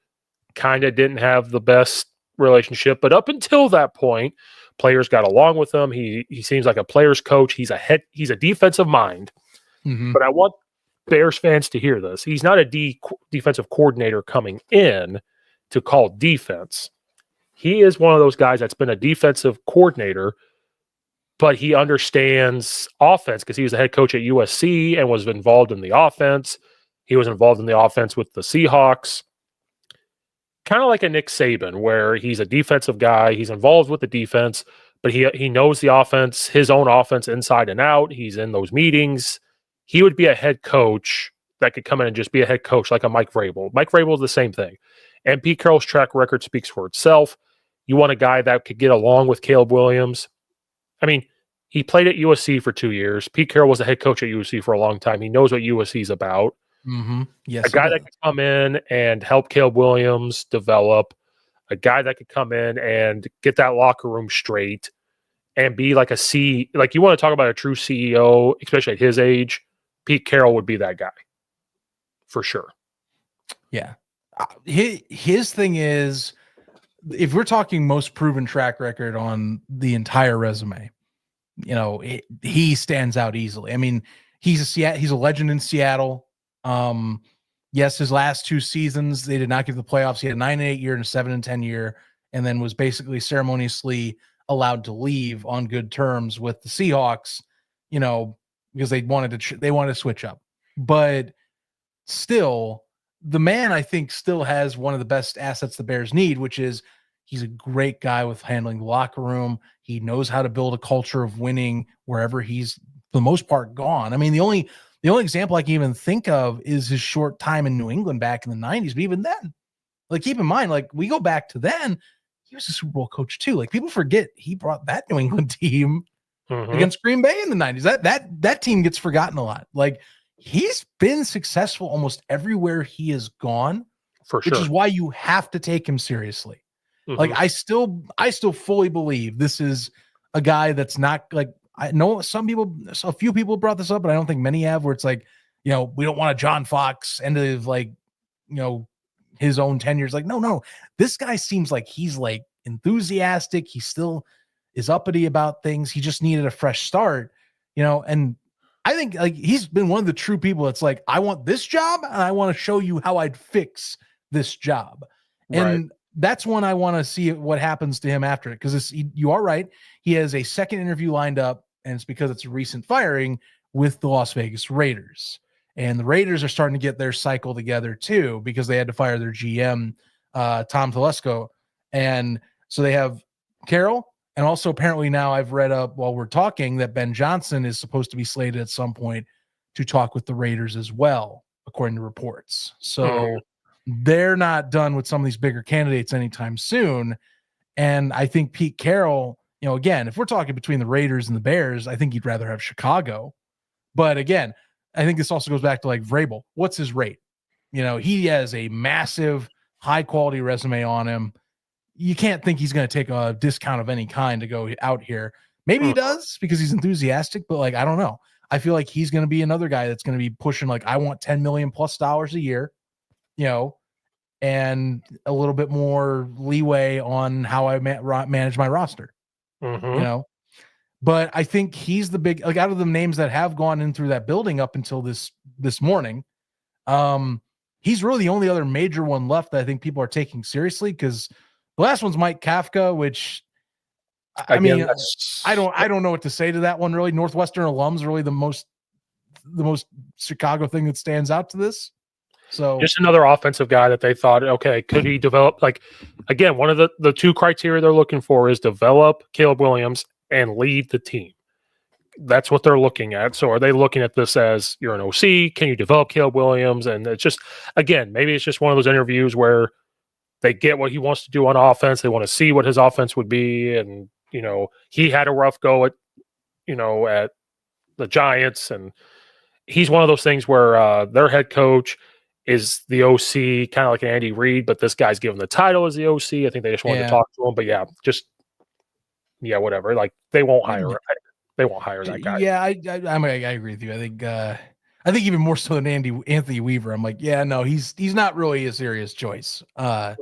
kind of didn't have the best relationship, but up until that point, players got along with him. He seems like a player's coach. He's a defensive mind. Mm-hmm. But I want Bears fans to hear this. He's not a defensive coordinator coming in to call defense. He is one of those guys that's been a defensive coordinator, but he understands offense because he was the head coach at USC and was involved in the offense. He was involved in the offense with the Seahawks. Kind of like a Nick Saban, where he's a defensive guy. He's involved with the defense, but he knows the offense, his own offense inside and out. He's in those meetings. He would be a head coach that could come in and just be a head coach like a Mike Vrabel. Mike Vrabel is the same thing. And Pete Carroll's track record speaks for itself. You want a guy that could get along with Caleb Williams. I mean, he played at USC for 2 years. Pete Carroll was the head coach at USC for a long time. He knows what USC is about. Mm-hmm. Yes, a guy that could come in and help Caleb Williams develop, a guy that could come in and get that locker room straight and be like like you want to talk about a true CEO, especially at his age, Pete Carroll would be that guy for sure. Yeah. His thing is, if we're talking most proven track record on the entire resume, he stands out easily. I mean, he's a legend in Seattle. Yes, his last 2 seasons, they did not get the playoffs. He had a 9-8 year and a 7-10 year, and then was basically ceremoniously allowed to leave on good terms with the Seahawks, because they wanted to switch up. But still, the man, I think, still has one of the best assets the Bears need, which is He's a great guy with handling the locker room. He knows how to build a culture of winning wherever he's, for the most part, gone. I mean, the only example I can even think of is his short time in New England back in the 90s. But even then, like, keep in mind, like, we go back to then, he was a Super Bowl coach too. Like, people forget he brought that New England team against Green Bay in the 90s. That team gets forgotten a lot. Like, he's been successful almost everywhere he has gone, for sure. which is why you have to take him seriously. Like, I still fully believe this is a guy that's not, like, I know a few people brought this up, but I don't think many have, where it's like, we don't want a John Fox end of, like, his own tenure. Like, no, this guy seems like he's, like, enthusiastic. He still is uppity about things. He just needed a fresh start, and I think, like, he's been one of the true people that's like, I want this job and I want to show you how I'd fix this job. And that's when I want to see what happens to him after it. Because you are right. He has a second interview lined up, and it's because it's a recent firing with the Las Vegas Raiders. And the Raiders are starting to get their cycle together too, because they had to fire their GM, Tom Telesco. And so they have Carroll. And also, apparently now I've read up while we're talking that Ben Johnson is supposed to be slated at some point to talk with the Raiders as well, according to reports. So they're not done with some of these bigger candidates anytime soon. And I think Pete Carroll, again, if we're talking between the Raiders and the Bears, I think he'd rather have Chicago. But again, I think this also goes back to, like, Vrabel. What's his rate? He has a massive, high quality resume on him. You can't think he's going to take a discount of any kind to go out here. Maybe he does because he's enthusiastic, but, like, I don't know. I feel like he's going to be another guy that's going to be pushing, like, I want $10 million plus a year, and a little bit more leeway on how I manage my roster, But I think he's the big, like, out of the names that have gone in through that building up until this morning, he's really the only other major one left that I think people are taking seriously, because the last one's Mike Kafka, which I mean, I don't know what to say to that one, really. Northwestern alums really the most Chicago thing that stands out to this. So just another offensive guy that they thought, okay, could he develop? Like, again, one of the two criteria they're looking for is develop Caleb Williams and lead the team. That's what they're looking at. So are they looking at this as, you're an OC, can you develop Caleb Williams? And it's just, again, maybe it's just one of those interviews where they get what he wants to do on offense. They want to see what his offense would be. And, he had a rough go at the Giants. And he's one of those things where their head coach is the OC, kind of like Andy Reid, but this guy's given the title as the OC. I think they just wanted to talk to him. But whatever. Like, they won't hire that guy. Yeah, I agree with you. I think even more so than Anthony Weaver. I'm like, yeah, no, he's not really a serious choice. Right.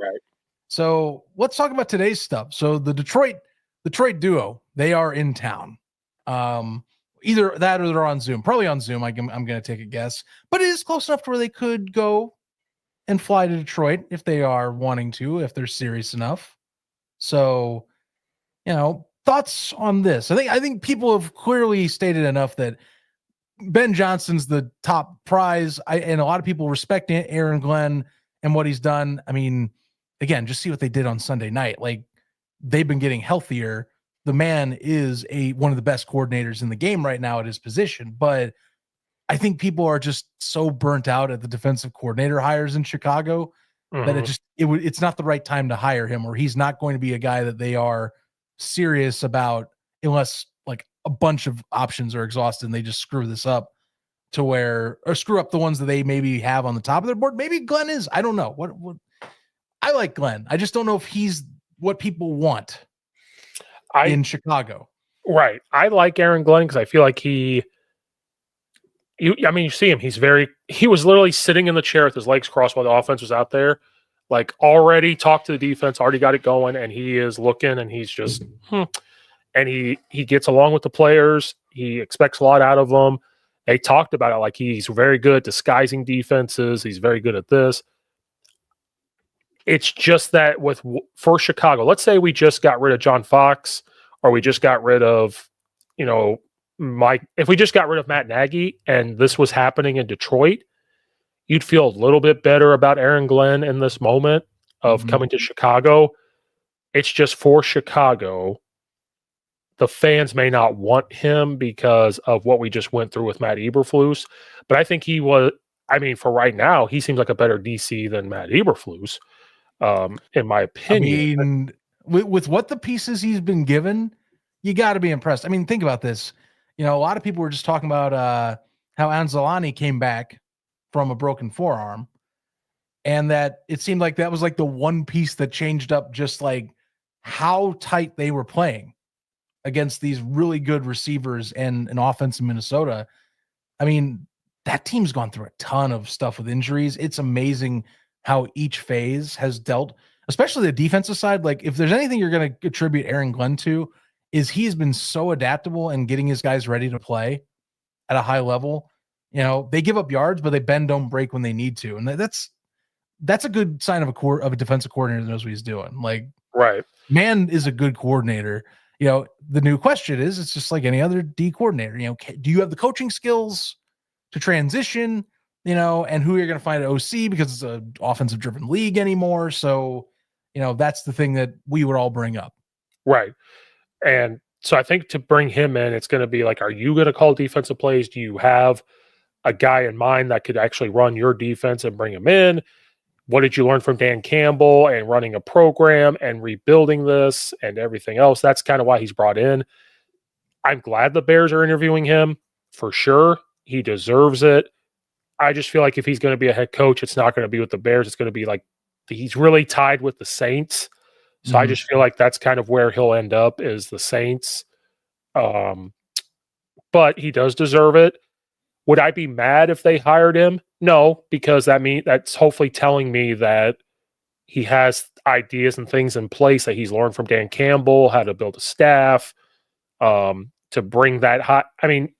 So let's talk about today's stuff. So the Detroit duo, they are in town. Either that or they're on Zoom. Probably on Zoom. I'm going to take a guess, but it is close enough to where they could go and fly to Detroit if they are wanting to, if they're serious enough. So, thoughts on this? I think people have clearly stated enough that Ben Johnson's the top prize. And a lot of people respect Aaron Glenn and what he's done. I mean, again, just see what they did on Sunday night. Like, they've been getting healthier. The man is one of the best coordinators in the game right now at his position. But I think people are just so burnt out at the defensive coordinator hires in Chicago that it's not the right time to hire him, or he's not going to be a guy that they are serious about unless, like, a bunch of options are exhausted and they just screw this up or screw up the ones that they maybe have on the top of their board. Maybe Glenn is. I don't know. What I like Glenn. I just don't know if he's what people want in Chicago. Right. I like Aaron Glenn because I feel like you see him. He was literally sitting in the chair with his legs crossed while the offense was out there, like, already talked to the defense, already got it going, and he is looking, and he's just, and he gets along with the players. He expects a lot out of them. They talked about it, like, he's very good at disguising defenses. He's very good at this. It's just that for Chicago, let's say we just got rid of John Fox, or we just got rid of, if we just got rid of Matt Nagy and this was happening in Detroit, you'd feel a little bit better about Aaron Glenn in this moment of coming to Chicago. It's just for Chicago. The fans may not want him because of what we just went through with Matt Eberflus, but I think he was. I mean, for right now, he seems like a better DC than Matt Eberflus, in my I opinion. mean, with what the pieces he's been given, you got to be impressed. I mean, think about this. You know, a lot of people were just talking about how Anzalani came back from a broken forearm, and that it seemed like that was like the one piece that changed up just like how tight they were playing against these really good receivers and an offense in Minnesota. I mean, that team's gone through a ton of stuff with injuries. It's amazing how each phase has dealt, especially the defensive side. Like, if there's anything you're going to attribute Aaron Glenn to, is he's been so adaptable and getting his guys ready to play at a high level. You know, they give up yards, but they bend, don't break when they need to, and that's a good sign of a defensive coordinator that knows what he's doing. Like, Right. man is a good coordinator. You know, the new question is, it's just like any other D coordinator. You know, do you have the coaching skills to transition? You know, and who you're going to find at OC, because it's an offensive driven league anymore. So, you know, that's the thing that we would all bring up. Right. And so I think to bring him in, it's going to be like, are you going to call defensive plays? Do you have a guy in mind that could actually run your defense and bring him in? What did you learn from Dan Campbell and running a program and rebuilding this and everything else? That's kind of why he's brought in. I'm glad the Bears are interviewing him for sure. He deserves it. I just feel like if he's going to be a head coach, it's not going to be with the Bears. It's going to be like he's really tied with the Saints. So I just feel like that's kind of where he'll end up, is the Saints. But he does deserve it. Would I be mad if they hired him? No, because that's hopefully telling me that he has ideas and things in place that he's learned from Dan Campbell, how to build a staff, to bring that high. I mean,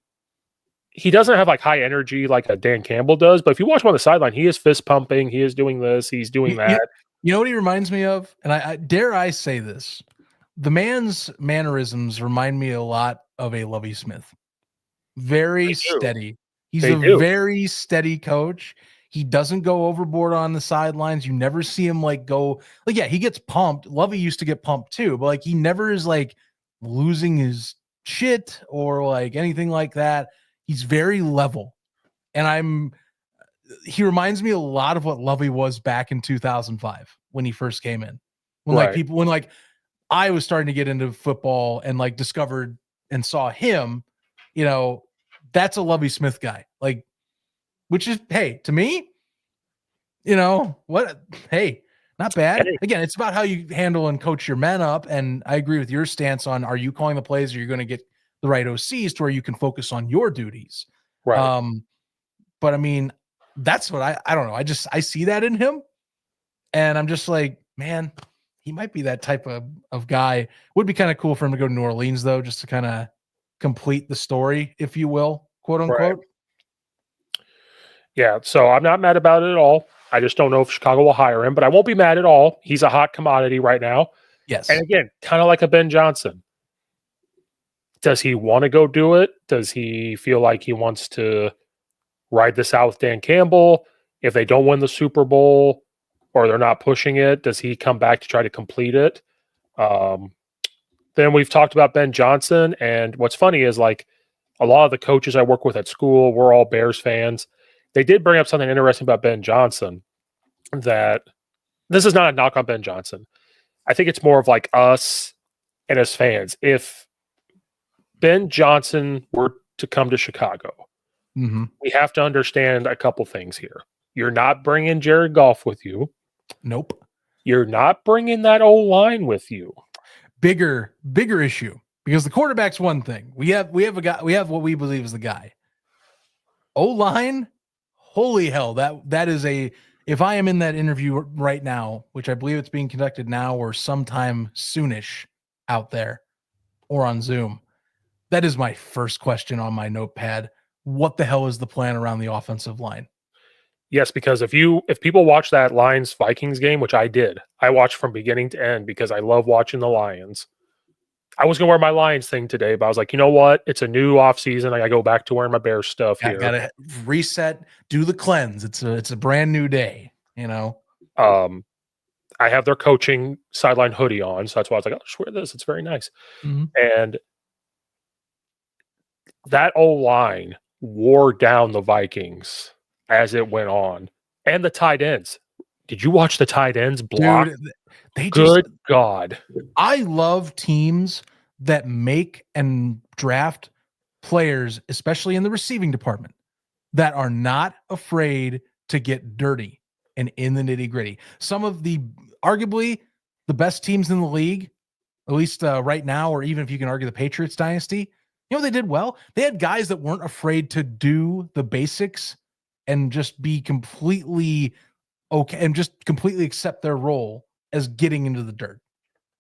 he doesn't have like high energy like a Dan Campbell does, but if you watch him on the sideline, he is fist pumping. He is doing this. He's doing that. You know what he reminds me of? And I dare I say this, the man's mannerisms remind me a lot of a Lovie Smith. Very steady. He's very steady coach. He doesn't go overboard on the sidelines. You never see him like go like, yeah, he gets pumped. Lovie used to get pumped too, but like he never is like losing his shit or like anything like that. He's very level. And he reminds me a lot of what Lovie was back in 2005 when he first came in. When I was starting to get into football and like discovered and saw him, you know, that's a Lovie Smith guy. Like, which is, hey, to me, you know, not bad. Hey. Again, it's about how you handle and coach your men up. And I agree with your stance on, are you calling the plays, or you're going to get the right OCs to where you can focus on your duties. Right. But I mean, that's what I don't know. I see that in him. And I'm just like, man, he might be that type of guy. Would be kind of cool for him to go to New Orleans, though, just to kind of complete the story, if you will, quote unquote. Right. Yeah. So I'm not mad about it at all. I just don't know if Chicago will hire him, but I won't be mad at all. He's a hot commodity right now. Yes. And again, kind of like a Ben Johnson. Does he want to go do it? Does he feel like he wants to ride this out with Dan Campbell? If they don't win the Super Bowl or they're not pushing it, does he come back to try to complete it? Then we've talked about Ben Johnson. And what's funny is like a lot of the coaches I work with at school, we're all Bears fans. They did bring up something interesting about Ben Johnson, that this is not a knock on Ben Johnson. I think it's more of like us and as fans. If Ben Johnson were to come to Chicago, we have to understand a couple things here. You're not bringing Jared Goff with you. Nope. You're not bringing that O-line with you. Bigger issue, because the quarterback's one thing. We have a guy. We have what we believe is the guy. O-line, holy hell! That is a. If I am in that interview right now, which I believe it's being conducted now or sometime soonish out there or on Zoom, that is my first question on my notepad. What the hell is the plan around the offensive line? Yes, because if people watch that Lions Vikings game, which I did, I watched from beginning to end because I love watching the Lions. I was gonna wear my Lions thing today, but I was like, you know what? It's a new off season. I gotta go back to wearing my Bears stuff here. I gotta reset, do the cleanse. It's a brand new day, you know. I have their coaching sideline hoodie on, so that's why I was like, I'll just wear this. It's very nice. Mm-hmm. And that O-line wore down the Vikings as it went on. And the tight ends. Did you watch the tight ends block? Dude, they Good just God. I love teams that make and draft players, especially in the receiving department, that are not afraid to get dirty and in the nitty gritty. Some of the arguably the best teams in the league, at least right now, or even if you can argue the Patriots dynasty, they did well. They had guys that weren't afraid to do the basics and just be completely okay and just completely accept their role as getting into the dirt.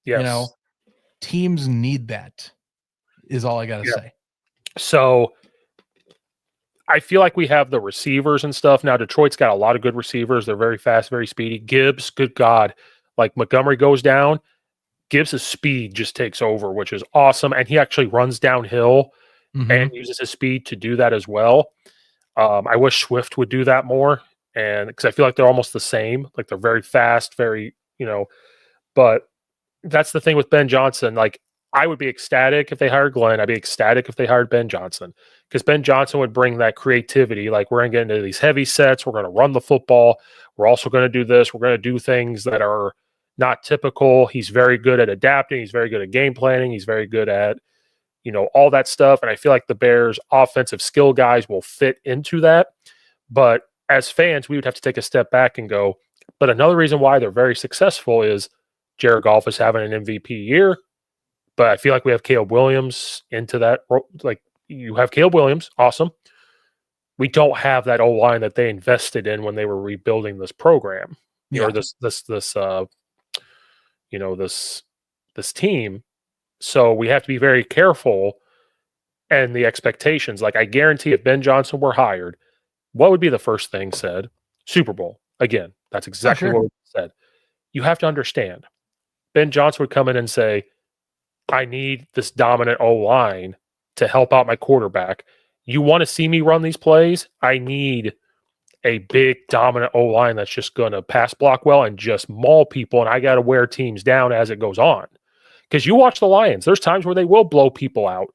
Yes. Teams need that, is all I got to say. So I feel like we have the receivers and stuff. Now, Detroit's got a lot of good receivers. They're very fast, very speedy. Gibbs, good God. Like Montgomery goes down, Gibbs' speed just takes over, which is awesome. And he actually runs downhill and uses his speed to do that as well. I wish Swift would do that more. And because I feel like they're almost the same. Like they're very fast, very, but that's the thing with Ben Johnson. Like, I would be ecstatic if they hired Glenn. I'd be ecstatic if they hired Ben Johnson because Ben Johnson would bring that creativity. Like, we're going to get into these heavy sets. We're going to run the football. We're also going to do this. We're going to do things that are not typical. He's very good at adapting. He's very good at game planning. He's very good at, all that stuff. And I feel like the Bears' offensive skill guys will fit into that. But as fans, we would have to take a step back and go, but another reason why they're very successful is Jared Goff is having an MVP year. But I feel like we have Caleb Williams into that. Like, you have Caleb Williams, awesome. We don't have that O-line that they invested in when they were rebuilding this program, or this team. So we have to be very careful and the expectations. Like, I guarantee if Ben Johnson were hired, what would be the first thing said? Super Bowl. Again, that's exactly what we said. You have to understand. Ben Johnson would come in and say, I need this dominant O-line to help out my quarterback. You want to see me run these plays? I need a big, dominant O-line that's just going to pass block well and just maul people, and I got to wear teams down as it goes on. Because you watch the Lions, there's times where they will blow people out.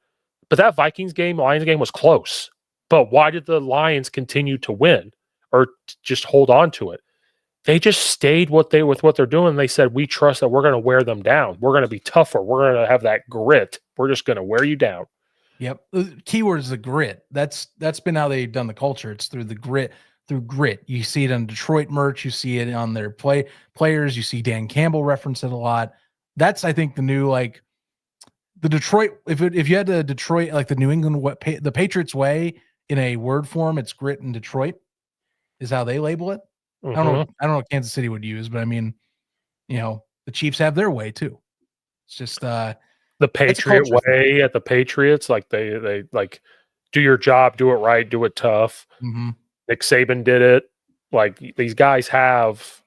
But that Lions game was close. But why did the Lions continue to win or just hold on to it? They just stayed with what they're doing. They said, we trust that we're going to wear them down. We're going to be tougher. We're going to have that grit. We're just going to wear you down. Yep. Keyword is the grit. That's been how they've done the culture. It's through the grit. You see it on Detroit merch. You see it on their players. You see Dan Campbell reference it a lot. That's, I think, the new, like, the Detroit. If you had the Detroit, like the New England, the Patriots way in a word form, it's grit in Detroit, is how they label it. I don't know what Kansas City would use, but I mean, the Chiefs have their way too. It's just the Patriot way at the Patriots. Like they like, do your job, do it right, do it tough. Mm-hmm. Nick Saban did it. Like, these guys have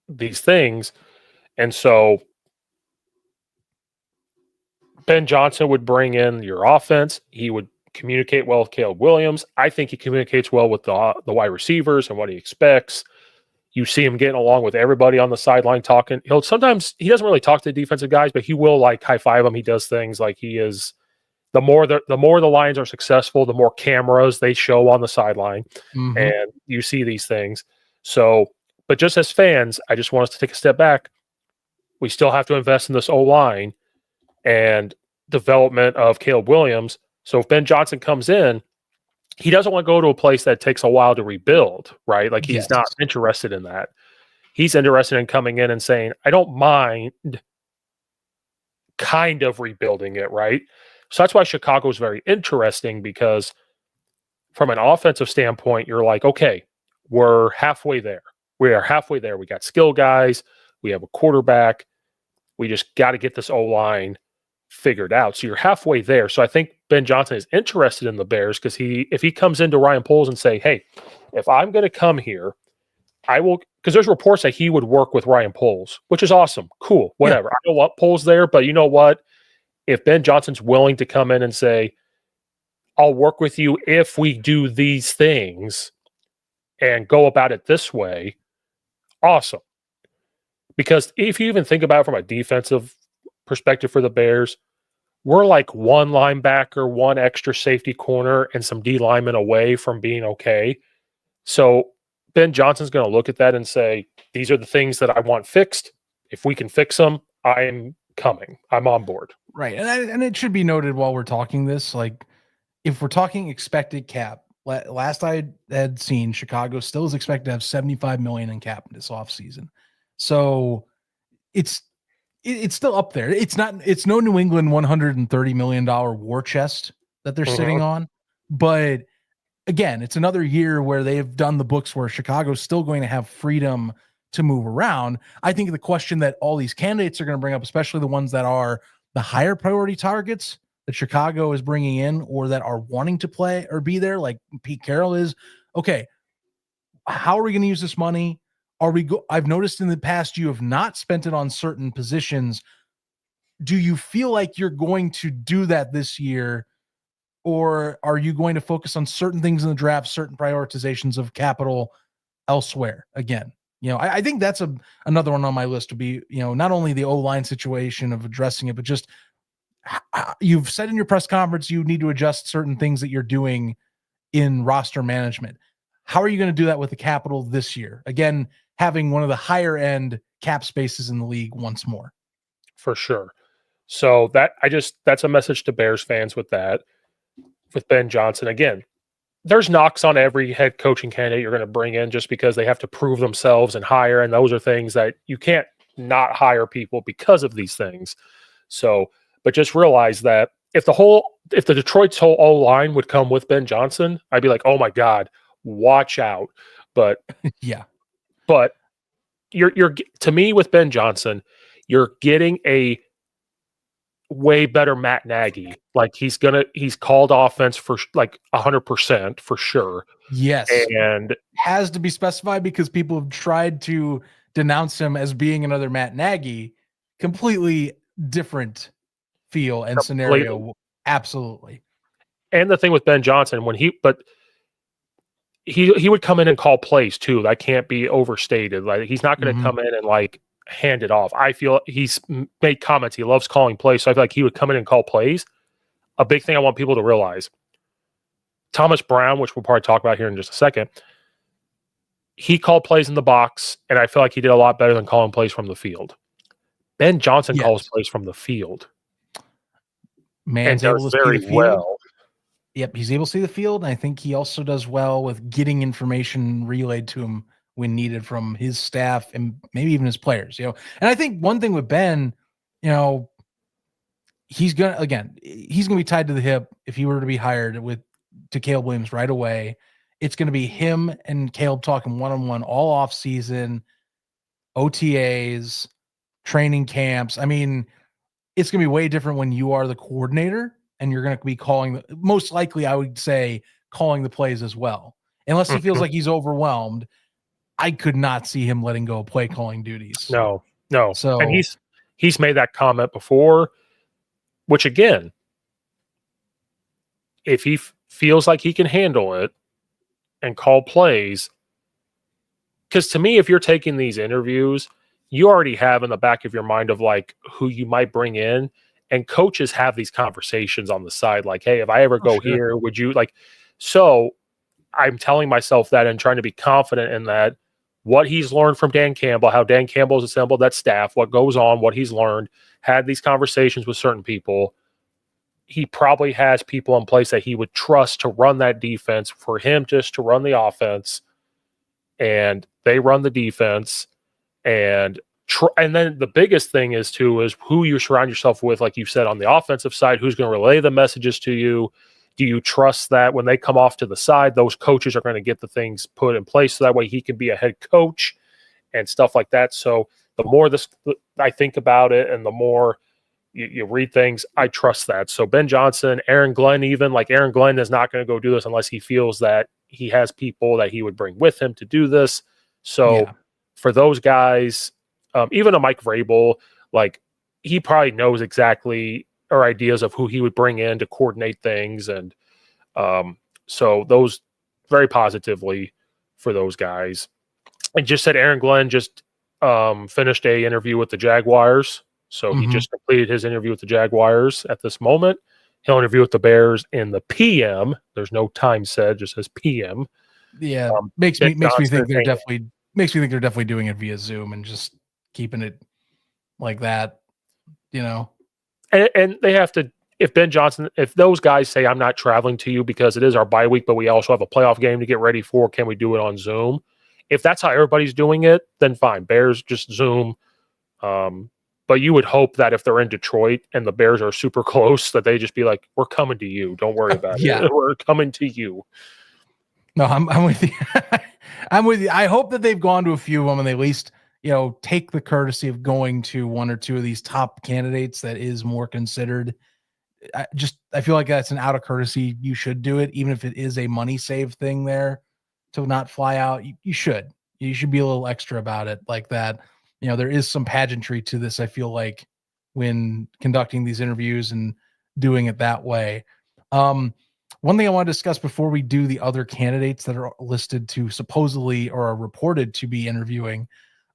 these things. And so Ben Johnson would bring in your offense. He would communicate well with Caleb Williams. I think he communicates well with the wide receivers and what he expects. You see him getting along with everybody on the sideline talking. He doesn't really talk to the defensive guys, but he will, like, high five them. He does things like he is. The more the Lions are successful, the more cameras they show on the sideline, and you see these things. So, but just as fans, I just want us to take a step back. We still have to invest in this O-line and development of Caleb Williams. So if Ben Johnson comes in, he doesn't want to go to a place that takes a while to rebuild, right? Like, he's not interested in that. He's interested in coming in and saying, I don't mind kind of rebuilding it, right? So that's why Chicago is very interesting, because from an offensive standpoint, you're like, okay, we're halfway there. We are halfway there. We got skill guys. We have a quarterback. We just got to get this O-line figured out. So you're halfway there. So I think Ben Johnson is interested in the Bears because if he comes into Ryan Poles and say, hey, if I'm going to come here, I will, because there's reports that he would work with Ryan Poles, which is awesome. Cool. Whatever. Yeah. I don't want Poles there, but you know what? If Ben Johnson's willing to come in and say, I'll work with you if we do these things and go about it this way, awesome. Because if you even think about it from a defensive perspective for the Bears, we're like one linebacker, one extra safety corner, and some D linemen away from being okay. So Ben Johnson's going to look at that and say, these are the things that I want fixed. If we can fix them, I'm coming. I'm on board. Right. And it should be noted while we're talking this, like if we're talking expected cap, last I had seen Chicago still is expected to have 75 million in cap this offseason. So it's still up there. It's no New England $130 million war chest that they're sitting on. But again, it's another year where they've done the books where Chicago's still going to have freedom to move around. I think the question that all these candidates are going to bring up, especially the ones that are the higher priority targets that Chicago is bringing in or that are wanting to play or be there, like Pete Carroll is, okay, how are we going to use this money? I've noticed in the past you have not spent it on certain positions. Do you feel like you're going to do that this year? Or are you going to focus on certain things in the draft, certain prioritizations of capital elsewhere? Again, I think that's another one on my list to be, not only the O-line situation of addressing it, but just you've said in your press conference you need to adjust certain things that you're doing in roster management. How are you going to do that with the capital this year? Again, having one of the higher end cap spaces in the league once more. For sure. So that's a message to Bears fans with that. With Ben Johnson, again, there's knocks on every head coaching candidate you're going to bring in just because they have to prove themselves and hire. And those are things that you can't not hire people because of these things. So, but just realize that if the Detroit's whole O line would come with Ben Johnson, I'd be like, oh my God, watch out. But yeah, but you're to me with Ben Johnson, you're getting a way better Matt Nagy. Like he's called offense for like 100% for sure. Yes. And has to be specified because people have tried to denounce him as being another Matt Nagy. Completely different feel and scenario. Absolutely. And the thing with Ben Johnson, he would come in and call plays too. That can't be overstated. Like he's not going to come in and like hand it off. I feel he's made comments. He loves calling plays. So I feel like he would come in and call plays. A big thing I want people to realize, Thomas Brown, which we'll probably talk about here in just a second, he called plays in the box, and I feel like he did a lot better than calling plays from the field. Ben Johnson calls plays from the field. Man's and able does to very see the field. well. Yep, he's able to see the field, and I think he also does well with getting information relayed to him when needed from his staff and maybe even his players. And I think one thing with Ben, he's gonna be tied to the hip if he were to be hired to Caleb Williams right away. It's going to be him and Caleb talking one-on-one all off season, OTAs, training camps. I mean, it's going to be way different when you are the coordinator and you're going to be most likely, I would say, calling the plays as well. Unless he feels like he's overwhelmed, I could not see him letting go of play calling duties. No. So, and he's made that comment before, which again, if he feels like he can handle it and call plays, because to me, if you're taking these interviews, you already have in the back of your mind of like who you might bring in, and coaches have these conversations on the side, like, hey, if I ever go here, would you like? So I'm telling myself that and trying to be confident in that, what he's learned from Dan Campbell, how Dan Campbell's assembled that staff, what goes on, what he's learned, had these conversations with certain people. He probably has people in place that he would trust to run that defense for him just to run the offense, and they run the defense. And then the biggest thing is who you surround yourself with, like you said, on the offensive side, who's going to relay the messages to you. Do you trust that when they come off to the side, those coaches are going to get the things put in place so that way he can be a head coach and stuff like that? So the more I think about it and the more you read things, I trust that. So Ben Johnson, Aaron Glenn, even like Aaron Glenn is not going to go do this unless he feels that he has people that he would bring with him to do this. So for those guys, even a Mike Vrabel, like he probably knows exactly or ideas of who he would bring in to coordinate things. And so those very positively for those guys. I just said Aaron Glenn, just finished a interview with the Jaguars. So he just completed his interview with the Jaguars at this moment. He'll interview with the Bears in the PM. There's no time said, just says PM. Yeah, Ben makes me Johnson think they're definitely doing it via Zoom and just keeping it like that, you know. And they have to, if those guys say, I'm not traveling to you because it is our bye week, but we also have a playoff game to get ready for, can we do it on Zoom? If that's how everybody's doing it, then fine. Bears just Zoom. But you would hope that if they're in Detroit and the Bears are super close, that they just be like, we're coming to you. Don't worry about it. We're coming to you. No, I'm with you. I'm with you. I hope that they've gone to a few of them and they at least, take the courtesy of going to one or two of these top candidates that is more considered. I feel like that's an out of courtesy. You should do it, even if it is a money save thing there to not fly out. You should be a little extra about it like that. There is some pageantry to this. I feel like when conducting these interviews and doing it that way. One thing I want to discuss before we do the other candidates that are listed to supposedly or are reported to be interviewing.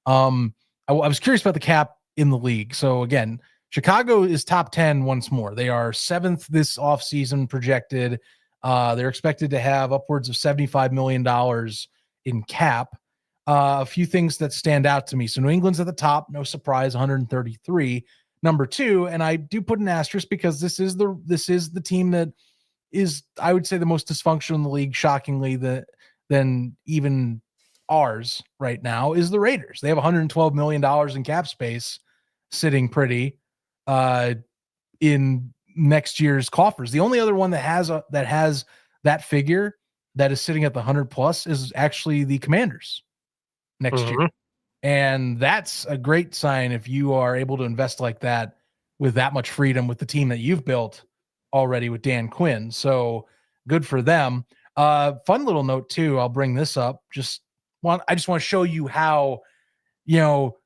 I was curious about the cap in the league. So again, Chicago is top 10 once more. They are 7th this offseason projected. They're expected to have upwards of $75 million in cap. A few things that stand out to me. So New England's at the top, no surprise, 133. Number 2, and I do put an asterisk because this is the team that is, I would say, the most dysfunctional in the league, shockingly, than even ours right now, is the Raiders. They have $112 million in cap space sitting pretty in next year's coffers. The only other one that has that figure that is sitting at the 100 plus is actually the Commanders next year. And that's a great sign if you are able to invest like that with that much freedom with the team that you've built already with Dan Quinn. So good for them. Fun little note too. I'll bring this up. I just want to show you how,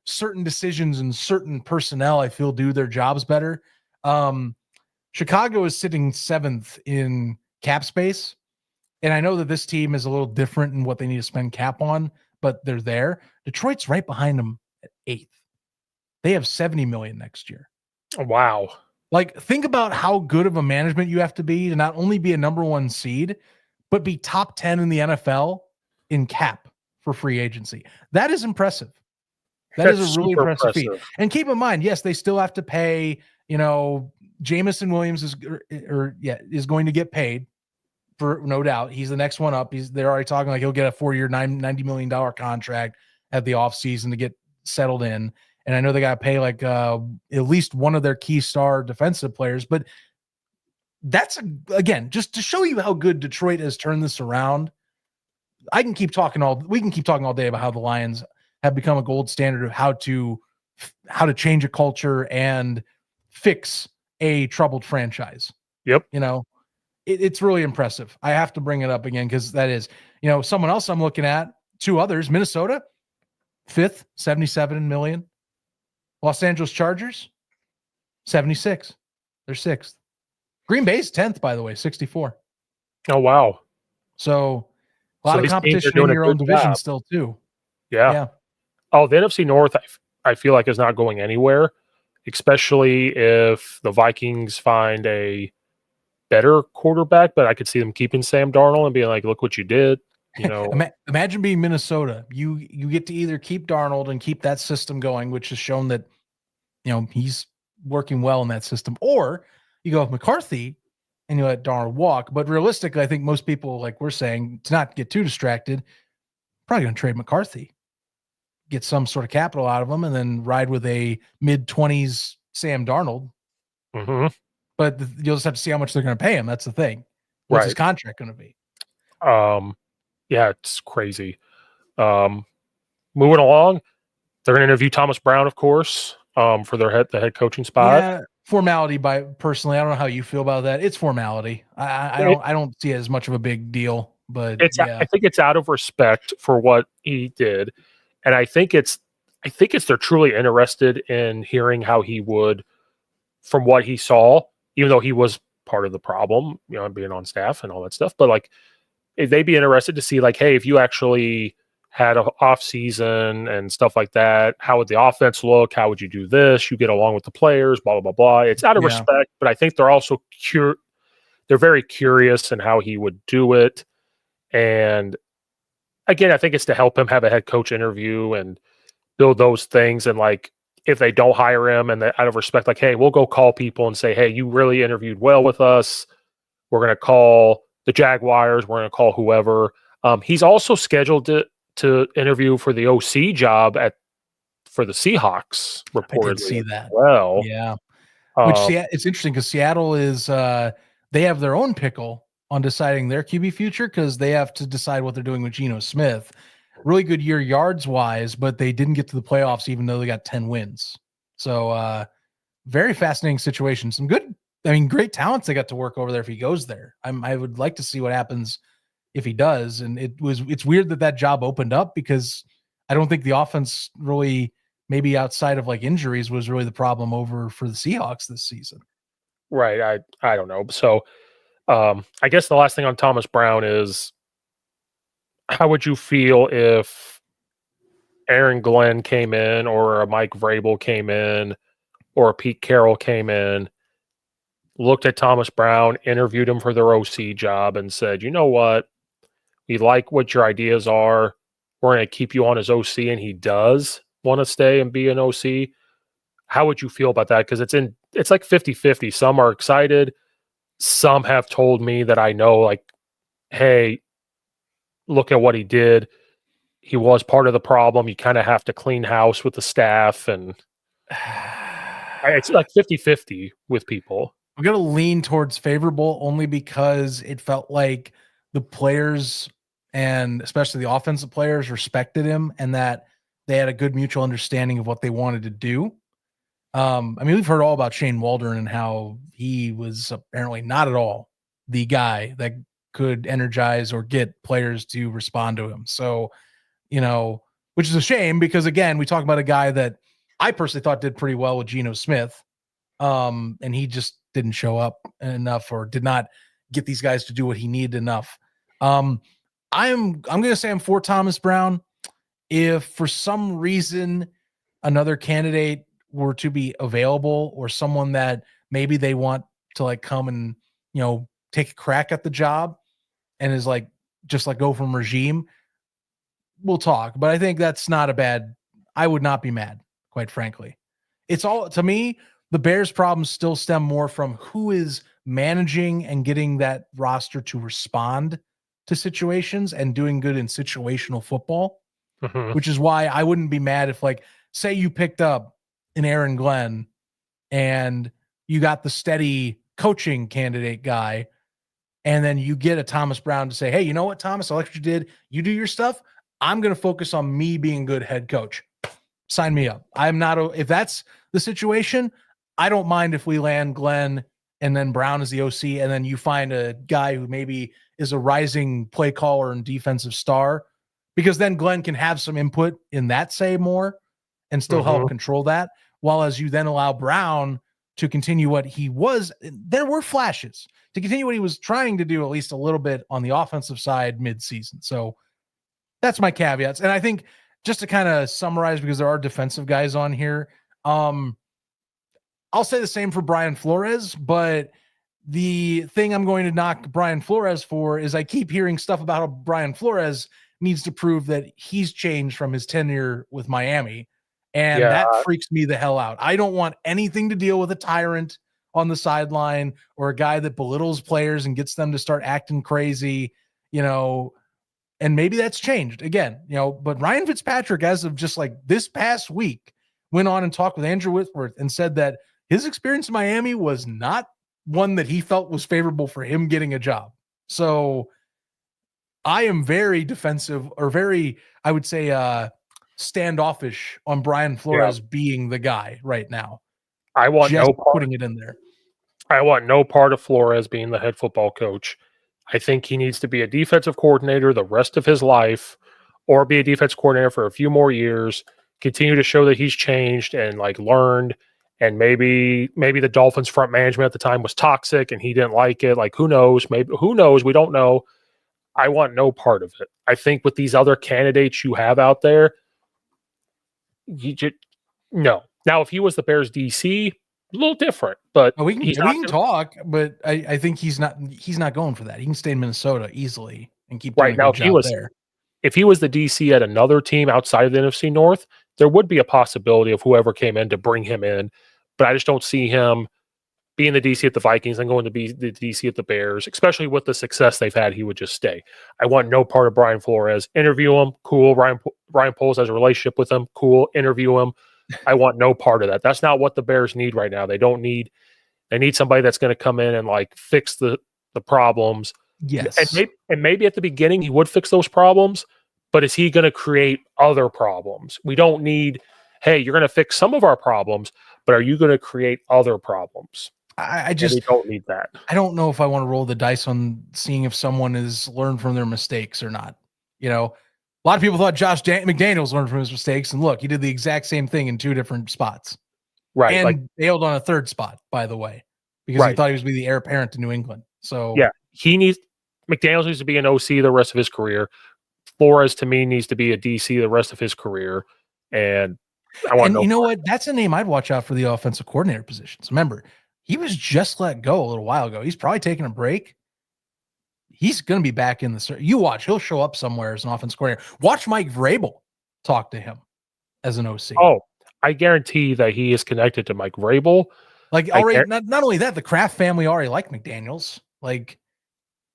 certain decisions and certain personnel I feel do their jobs better. Chicago is sitting 7th in cap space. And I know that this team is a little different in what they need to spend cap on, but they're there. Detroit's right behind them at 8th. They have $70 million next year. Wow. Like, think about how good of a management you have to be to not only be a number 1 seed, but be top 10 in the NFL in cap for free agency. That is impressive. That's a really impressive feat. And keep in mind, yes, they still have to pay, Jamison Williams is going to get paid, for no doubt. He's the next one up. They're already talking like he'll get a 4-year, $90 million contract at the offseason to get settled in. And I know they got to pay like at least one of their key star defensive players. But that's, again, just to show you how good Detroit has turned this around. We can keep talking all day about how the Lions have become a gold standard of how to change a culture and fix a troubled franchise. Yep. It's really impressive. I have to bring it up again because that is, someone else I'm looking at, 2 others. Minnesota, 5th, 77 million. Los Angeles Chargers, 76. They're 6th. Green Bay's 10th, by the way, 64. Oh, wow. So a lot of competition in your own division still, too. Yeah. Oh, the NFC North, I feel like is not going anywhere, especially if the Vikings find a better quarterback, but I could see them keeping Sam Darnold and being like, look what you did. Imagine being Minnesota. You get to either keep Darnold and keep that system going, which has shown that, he's working well in that system, or you go with McCarthy and you let Darnold walk. But realistically, I think most people, like we're saying, to not get too distracted, probably going to trade McCarthy, get some sort of capital out of him, and then ride with a mid-20s Sam Darnold. Mm-hmm. But you'll just have to see how much they're going to pay him. That's the thing. What's his contract going to be? Yeah, it's crazy. Moving along, they're going to interview Thomas Brown, of course, for the head coaching spot. Yeah, formality. Personally, I don't know how you feel about that. It's formality. I don't see it as much of a big deal. But I think it's out of respect for what he did, and I think it's they're truly interested in hearing how he would, from what he saw, even though he was part of the problem, being on staff and all that stuff. But like, if they'd be interested to see, like, hey, if you actually had an off season and stuff like that. How would the offense look? How would you do this? You get along with the players, blah, blah, blah, blah. It's out of Yeah. respect, but I think they're also they're very curious in how he would do it. And again, I think it's to help him have a head coach interview and build those things. And like, if they don't hire him and out of respect, like, hey, we'll go call people and say, hey, you really interviewed well with us. We're going to call the Jaguars. We're going to call whoever. He's also scheduled to interview for the OC job for the Seahawks, reportedly. I did see that. Well, yeah. Which it's interesting because Seattle is they have their own pickle on deciding their QB future because they have to decide what they're doing with Geno Smith. Really good year yards wise, but they didn't get to the playoffs even though they got 10 wins. So very fascinating situation. Some good, great talents they got to work over there if he goes there. I would like to see what happens if he does. And it's weird that job opened up because I don't think the offense really, maybe outside of like injuries, was really the problem over for the Seahawks this season. Right. I don't know. So I guess the last thing on Thomas Brown is, how would you feel if Aaron Glenn came in or a Mike Vrabel came in or a Pete Carroll came in, looked at Thomas Brown, interviewed him for their OC job and said, you know what? We like what your ideas are. We're going to keep you on as OC, and he does want to stay and be an OC. How would you feel about that? Because it's like 50-50. Some are excited. Some have told me that I know, like, hey, look at what he did. He was part of the problem. You kind of have to clean house with the staff. And it's like 50-50 with people. I'm going to lean towards favorable only because it felt like the players and especially the offensive players respected him and that they had a good mutual understanding of what they wanted to do. We've heard all about Shane Waldron and how he was apparently not at all the guy that could energize or get players to respond to him. So, which is a shame because, again, we talk about a guy that I personally thought did pretty well with Geno Smith. And he just didn't show up enough or did not get these guys to do what he needed enough. I'm going to say I'm for Thomas Brown. If for some reason another candidate were to be available or someone that maybe they want to like come and, take a crack at the job and is like, just like go from regime, we'll talk. But I think that's not I would not be mad, quite frankly. It's all, to me, the Bears' problems still stem more from who is managing and getting that roster to respond to situations and doing good in situational football, which is why I wouldn't be mad if, like, say you picked up an Aaron Glenn and you got the steady coaching candidate guy, and then you get a Thomas Brown to say, hey, you know what, Thomas, I like what you did. You do your stuff. I'm going to focus on me being a good head coach. Sign me up. If that's the situation, I don't mind if we land Glenn and then Brown as the OC, and then you find a guy who maybe is a rising play caller and defensive star, because then Glenn can have some input in that, say, more and still help control that, while as you then allow Brown to continue what he was. There were flashes to continue what he was trying to do, at least a little bit on the offensive side mid-season. So that's my caveats. And I think just to kind of summarize, because there are defensive guys on here, I'll say the same for Brian Flores, but the thing I'm going to knock Brian Flores for is I keep hearing stuff about how Brian Flores needs to prove that he's changed from his tenure with Miami. And that freaks me the hell out. I don't want anything to deal with a tyrant on the sideline or a guy that belittles players and gets them to start acting crazy, and maybe that's changed again, but Ryan Fitzpatrick, as of just like this past week, went on and talked with Andrew Whitworth and said that his experience in Miami was not one that he felt was favorable for him getting a job. So I am very defensive, or very, I would say, standoffish on Brian Flores being the guy right now. I want just no part, putting it in there. I want no part of Flores being the head football coach. I think he needs to be a defensive coordinator the rest of his life, or be a defense coordinator for a few more years, continue to show that he's changed and like learned. And maybe the Dolphins front management at the time was toxic and he didn't like it. Like, who knows? Who knows? We don't know. I want no part of it. I think with these other candidates you have out there, you just no. Now, if he was the Bears DC, a little different, but we can he's we not can gonna, talk, but I think he's not going for that. He can stay in Minnesota easily and keep doing right a now. good job there. If he was the DC at another team outside of the NFC North, there would be a possibility of whoever came in to bring him in. But I just don't see him being the DC at the Vikings and going to be the DC at the Bears, especially with the success they've had. He would just stay. I want no part of Brian Flores. Interview him, cool. Ryan Poles has a relationship with him, cool. Interview him. I want no part of that. That's not what the Bears need right now. They need somebody that's going to come in and like fix the problems. Yes. And maybe at the beginning he would fix those problems, but is he going to create other problems? We don't need, hey, you're going to fix some of our problems, but are you going to create other problems? I And we just don't need that. I don't know if I want to roll the dice on seeing if someone has learned from their mistakes or not. You know, a lot of people thought McDaniels learned from his mistakes, and look, he did the exact same thing in two different spots, Right. Like, and bailed on a third spot, by the way, because he right. thought he was be the heir apparent to New England. So Yeah. McDaniels needs to be an OC the rest of his career. Flores to me needs to be a DC the rest of his career. And I want and no you know part. what? That's a name I'd watch out for the offensive coordinator positions. Remember, he was just let go a little while ago. He's probably taking a break. He's going to be back in the. You watch, he'll show up somewhere as an offensive coordinator. Watch Mike Vrabel talk to him as an OC. Oh, I guarantee that he is connected to Mike Vrabel. Like already, not only that, the Kraft family already like McDaniels. Like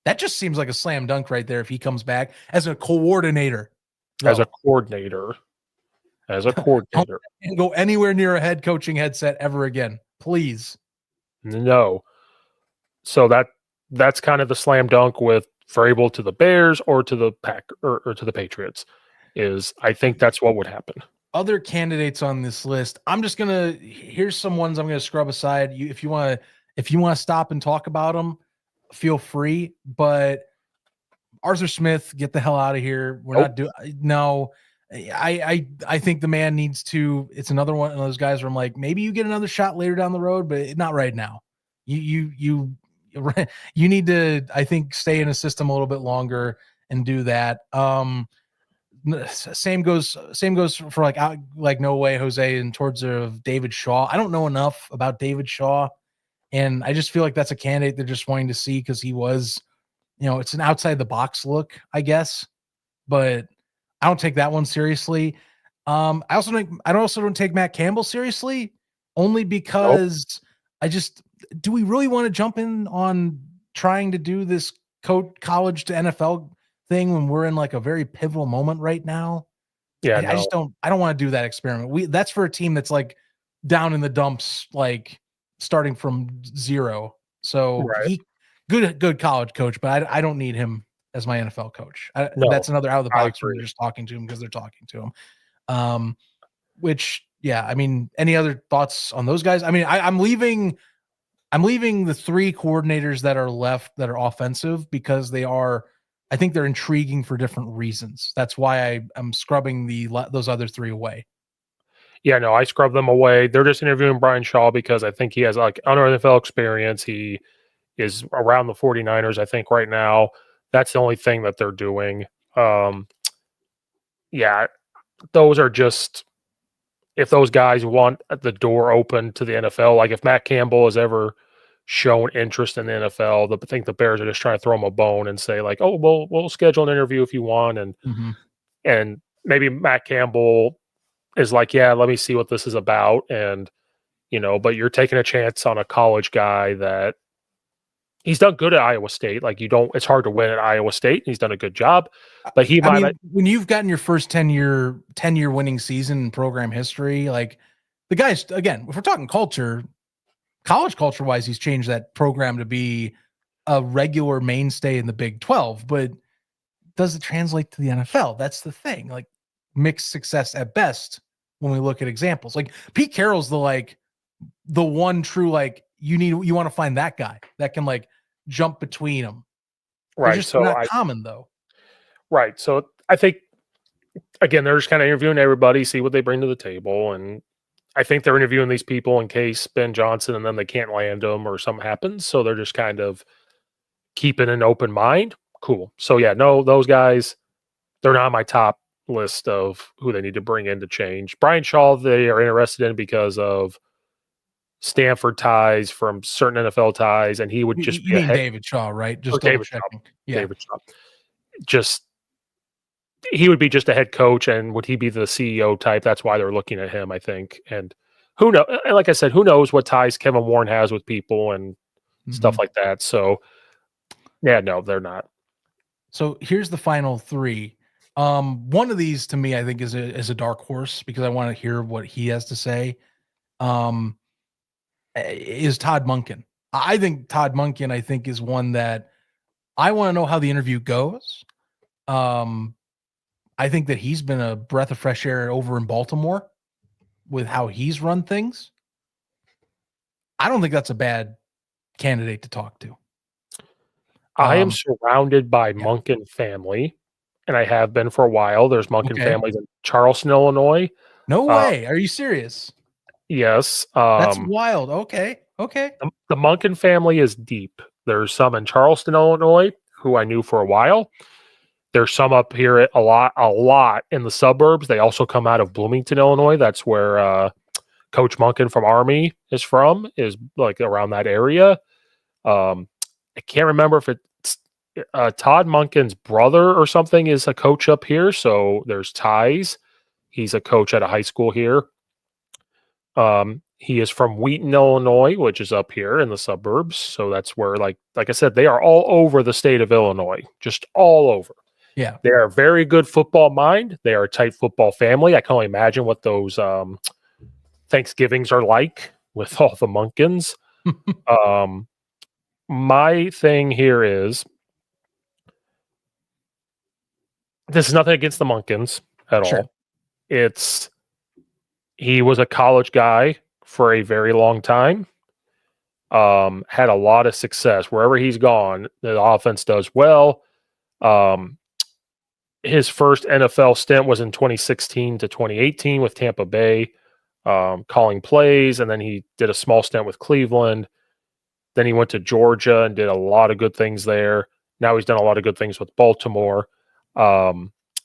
that just seems like a slam dunk right there if he comes back as a coordinator. As a coordinator. Don't go anywhere near a head coaching headset ever again, please. No. So that's kind of the slam dunk with Vrabel to the Bears or to the or to the Patriots. Is I think that's what would happen. Other candidates on this list, I'm just gonna here's some ones I'm gonna scrub aside. If you want to stop and talk about them, feel free. But Arthur Smith, get the hell out of here. We're not doing no. I think the man needs to. It's another one of those guys where I'm like, maybe you get another shot later down the road, but not right now. You need to, I think, stay in a system a little bit longer and do that. Same goes for like No Way Jose and towards of David Shaw. I don't know enough about David Shaw, and I just feel like that's a candidate they're just wanting to see because he was, it's an outside the box look, I guess, but I don't take that one seriously. I also don't take Matt Campbell seriously, only because do we really want to jump in on trying to do this college to NFL thing when we're in like a very pivotal moment right now? Yeah, I just don't want to do that experiment. That's for a team that's like down in the dumps, like starting from zero. So right. good college coach, but I don't need him as my NFL coach. That's another out of the box when they're just talking to him because they're talking to him. Which, yeah, I mean, any other thoughts on those guys? I mean, I'm leaving the three coordinators that are left that are offensive because I think they're intriguing for different reasons. That's why I'm scrubbing those other three away. Yeah, no, I scrub them away. They're just interviewing Brian Shaw because I think he has like NFL experience. He is around the 49ers, I think, right now. That's the only thing that they're doing. Yeah, those are just if those guys want the door open to the NFL, like if Matt Campbell has ever shown interest in the NFL, I think the Bears are just trying to throw him a bone and say like, "Oh, we'll schedule an interview if you want," and maybe Matt Campbell is like, "Yeah, let me see what this is about," and but you're taking a chance on a college guy that he's done good at Iowa State. Like it's hard to win at Iowa State. He's done a good job, but when you've gotten your first 10-year winning season in program history, like the guys, again, if we're talking culture, college culture wise, he's changed that program to be a regular mainstay in the Big 12, but does it translate to the NFL? That's the thing. Like mixed success at best when we look at examples. Like Pete Carroll's the one true, like you want to find that guy that can like jump between them. right. They're not common though. Right. So I think again, they're just kind of interviewing everybody, see what they bring to the table. And I think they're interviewing these people in case Ben Johnson and then they can't land them or something happens. So they're just kind of keeping an open mind. cool. So yeah, no, those guys, they're not on my top list of who they need to bring in to change. Brian Shaw, they are interested in because of Stanford ties from certain NFL ties, and he would just You be a mean head David Shaw, right? or Just double David Shaw. checking. Yeah. David Shaw. Just he would be just a head coach, and would he be the CEO type? That's why they're looking at him, I think. And who knows? Like I said, who knows what ties Kevin Warren has with people and stuff like that. So yeah, no, they're not. So here's the final three. One of these to me, I think is a dark horse because I want to hear what he has to say. Is Todd Monken. I think Todd Monken, I think, is one that I want to know how the interview goes. I think that he's been a breath of fresh air over in Baltimore with how he's run things. I don't think that's a bad candidate to talk to. I am surrounded by Monken family, and I have been for a while. There's Monken families in Charleston, Illinois. No way. Are you serious? Yes. That's wild. Okay. The Monken family is deep. There's some in Charleston, Illinois, who I knew for a while. There's some up here a lot in the suburbs. They also come out of Bloomington, Illinois. That's where Coach Monken from Army is from, is like around that area. I can't remember if it's Todd Monken's brother or something is a coach up here. So there's ties. He's a coach at a high school here. He is from Wheaton, Illinois, which is up here in the suburbs. So that's where, like I said, they are all over the state of Illinois, just all over. Yeah. They are a very good football mind. They are a tight football family. I can only imagine what those Thanksgivings are like with all the Monkens. My thing here is, this is nothing against the Monkens at all. He was a college guy for a very long time. Had a lot of success wherever he's gone. The offense does well. His first NFL stint was in 2016 to 2018 with Tampa Bay, calling plays, and then he did a small stint with Cleveland. Then he went to Georgia and did a lot of good things there. Now he's done a lot of good things with Baltimore.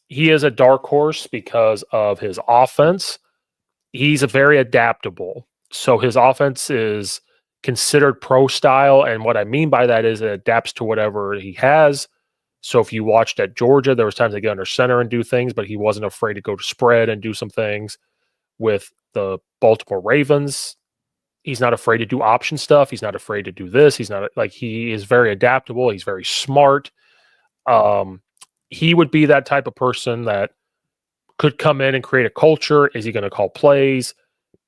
He is a dark horse because of his offense. He's a very adaptable. So his offense is considered pro style. And what I mean by that is it adapts to whatever he has. So if you watched at Georgia, there was times they get under center and do things, but he wasn't afraid to go to spread and do some things. With the Baltimore Ravens, he's not afraid to do option stuff. He's not afraid to do this. He's not like, he is very adaptable. He's very smart. He would be that type of person that could come in and create a culture. Is he going to call plays?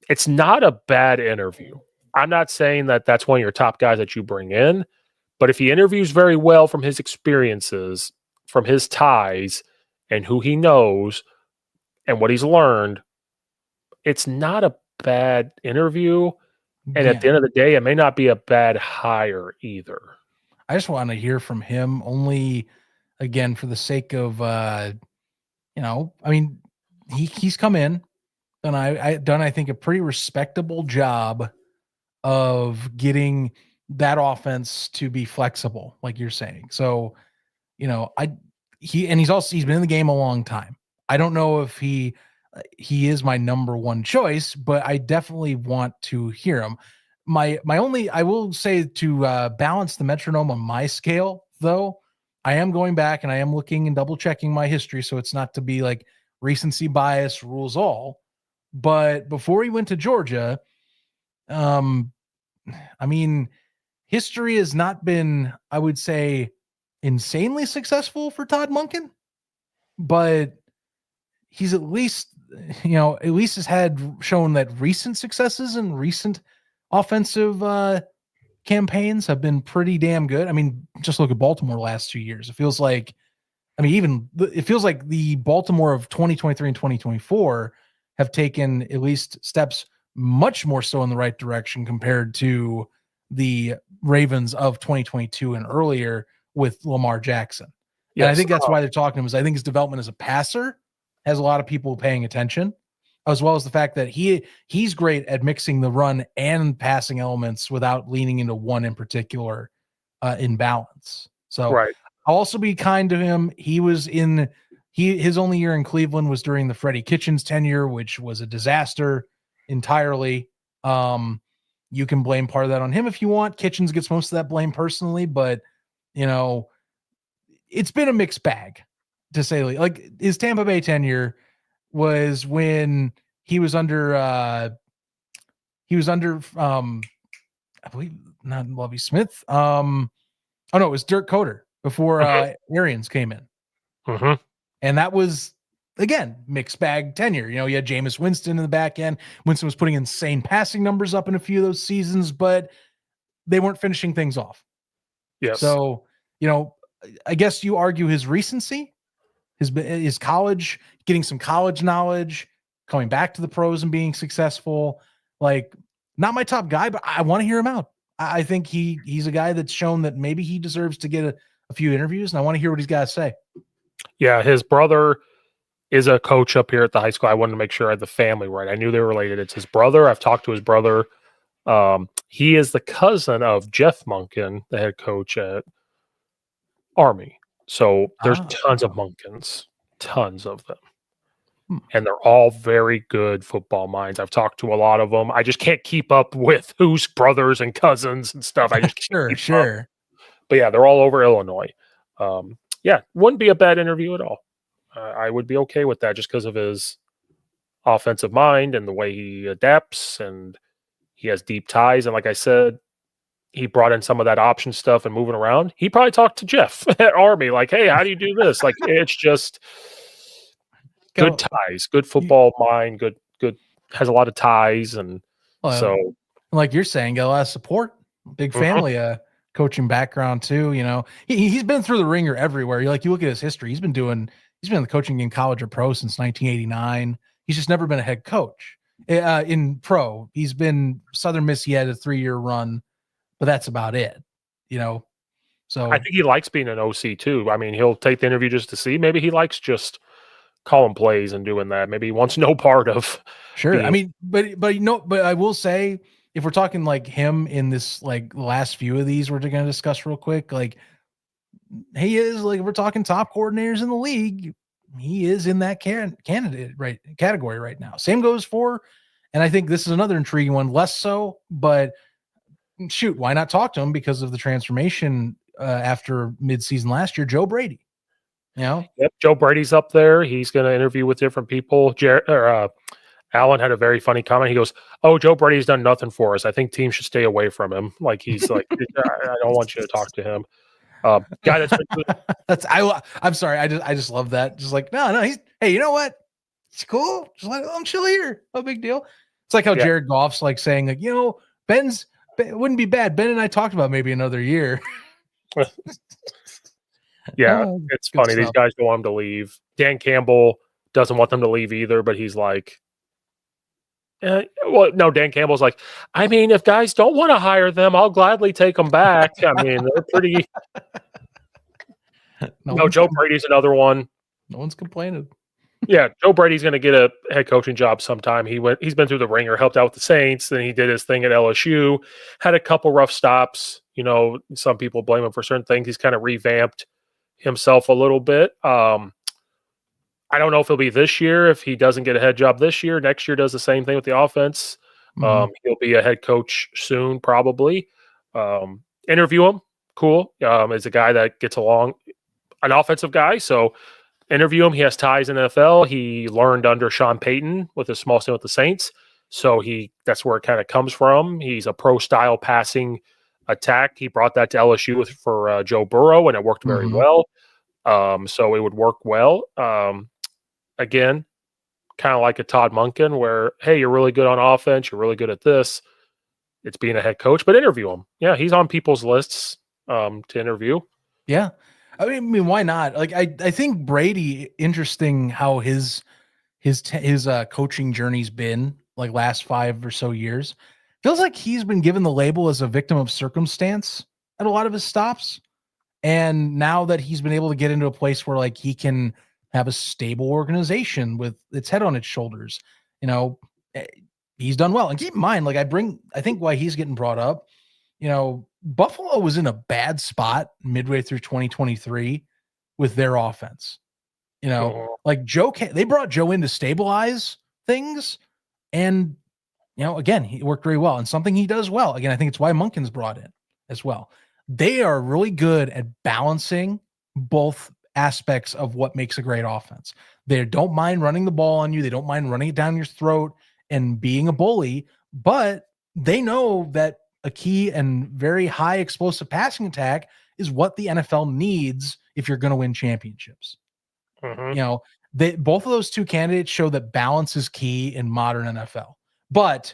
It's not a bad interview. I'm not saying that that's one of your top guys that you bring in, but if he interviews very well from his experiences, from his ties, and who he knows and what he's learned, it's not a bad interview. And at the end of the day, it may not be a bad hire either. I just want to hear from him only, again, for the sake of, he's come in and I done, I think, a pretty respectable job of getting that offense to be flexible, like you're saying. So, he's been in the game a long time. I don't know if he is my number one choice, but I definitely want to hear him. I will say, to balance the metronome on my scale, though, I am going back and I am looking and double checking my history. So it's not to be like recency bias rules all, but before he went to Georgia, history has not been, I would say, insanely successful for Todd Monken, but he's at least has had shown that recent successes and recent offensive campaigns have been pretty damn good. I mean, just look at Baltimore last 2 years. It feels like the Baltimore of 2023 and 2024 have taken at least steps much more so in the right direction compared to the Ravens of 2022 and earlier with Lamar Jackson. Yes. And I think that's why they're talking to him, is I think his development as a passer has a lot of people paying attention, as well as the fact that he's great at mixing the run and passing elements without leaning into one in particular in balance. So right. I'll also be kind to him. His only year in Cleveland was during the Freddie Kitchens tenure, which was a disaster entirely. You can blame part of that on him if you want. Kitchens gets most of that blame personally, but it's been a mixed bag, to say the least. Like his Tampa Bay tenure was when he was under I believe not Lovie Smith. Oh no, it was Dirk Coder before Arians came in. Mm-hmm. And that was, again, mixed bag tenure. You had Jameis Winston in the back end. Winston was putting insane passing numbers up in a few of those seasons, but they weren't finishing things off. Yes. So, I guess you argue his recency, his college, getting some college knowledge, coming back to the pros and being successful. Like, not my top guy, but I want to hear him out. I think he's a guy that's shown that maybe he deserves to get a few interviews, and I want to hear what he's got to say. Yeah, his brother is a coach up here at the high school. I wanted to make sure I had the family right. I knew they were related. It's his brother. I've talked to his brother. He is the cousin of Jeff Monken, the head coach at Army. So there's tons of Monkens, tons of them. And they're all very good football minds. I've talked to a lot of them. I just can't keep up with who's brothers and cousins and stuff. I just can't sure. Up. But yeah, they're all over Illinois. Yeah, wouldn't be a bad interview at all. I would be okay with that just because of his offensive mind and the way he adapts, and he has deep ties. And like I said, he brought in some of that option stuff and moving around. He probably talked to Jeff at Army, like, hey, how do you do this? Like, it's just good ties, good football mind, good, has a lot of ties. And so, like you're saying, got a lot of support, big family, coaching background too. He's been through the ringer everywhere. You look at his history. He's been in the coaching in college or pro since 1989. He's just never been a head coach in pro. He's been Southern Miss. He had a 3-year run, but that's about it. So I think he likes being an OC too. I mean, he'll take the interview just to see. Maybe he likes just calling plays and doing that. Maybe he wants no part of. Sure. I mean, but I will say, if we're talking like him in this, like last few of these we're going to discuss real quick, like he is, like, if we're talking top coordinators in the league, he is in that category right now. Same goes for, and I think this is another intriguing one, less so, but shoot, why not talk to him because of the transformation after midseason last year, Joe Brady. Yep, Joe Brady's up there. He's going to interview with different people. Alan had a very funny comment. He goes, "Oh, Joe Brady's done nothing for us. I think teams should stay away from him. Like, he's like, I don't want you to talk to him." Guy that's I'm sorry. I just love that. Just like, no, hey, you know what? It's cool. Just let him chill here. No big deal. It's like how Jared Goff's like saying, like, it wouldn't be bad. Ben and I talked about maybe another year. Yeah, it's funny. Stuff. These guys don't want him to leave. Dan Campbell doesn't want them to leave either, but he's like, no, Dan Campbell's like, I mean, if guys don't want to hire them, I'll gladly take them back. I mean, they're pretty. Joe Brady's another one. No one's complaining. Yeah, Joe Brady's going to get a head coaching job sometime. He's been through the ringer, helped out with the Saints, then he did his thing at LSU, had a couple rough stops. Some people blame him for certain things. He's kind of revamped himself a little bit. I don't know if it'll be this year. If he doesn't get a head job this year, next year does the same thing with the offense. He'll be a head coach soon, probably. Interview him. Cool. Is a guy that gets along, an offensive guy. So interview him. He has ties in the NFL. He learned under Sean Payton with a small stint with the Saints. So that's where it kind of comes from. He's a pro-style passing attack. He brought that to LSU for Joe Burrow, and it worked very well. So it would work well. Again, kind of like a Todd Monken, where, hey, you're really good on offense, you're really good at this. It's being a head coach, but interview him. Yeah, he's on people's lists to interview. Yeah. I mean, why not? Like, I think Brady, interesting how his coaching journey's been, like, last 5 or so years. Feels like he's been given the label as a victim of circumstance at a lot of his stops. And now that he's been able to get into a place where, like, he can have a stable organization with its head on its shoulders, he's done well. And keep in mind, like, I think why he's getting brought up, Buffalo was in a bad spot midway through 2023 with their offense. Mhm. Like they brought Joe in to stabilize things. And, again, he worked very well. And something he does well, again, I think it's why Monken's brought in as well. They are really good at balancing both aspects of what makes a great offense. They don't mind running the ball on you. They don't mind running it down your throat and being a bully, but they know that a key and very high explosive passing attack is what the NFL needs if you're going to win championships. Mhm. Both of those two candidates show that balance is key in modern NFL. But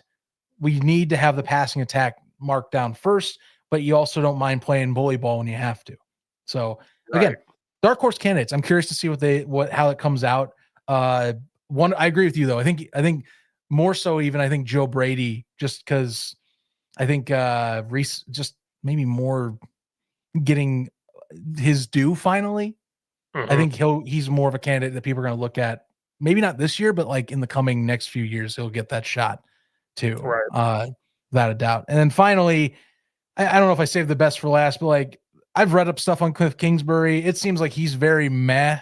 we need to have the passing attack marked down first, but you also don't mind playing bully ball when you have to. So again, Right. dark horse candidates. I'm curious to see how it comes out. I agree with you though. I think more so even I think Joe Brady, just because I think Reese just maybe more getting his due finally. I Mhm. think he's more of a candidate that people are going to look at. Maybe not this year, but like in the coming next few years, he'll get that shot too. Right. Without a doubt. And then finally, I don't know if I saved the best for last, but like I've read up stuff on Cliff Kingsbury. It seems like he's very meh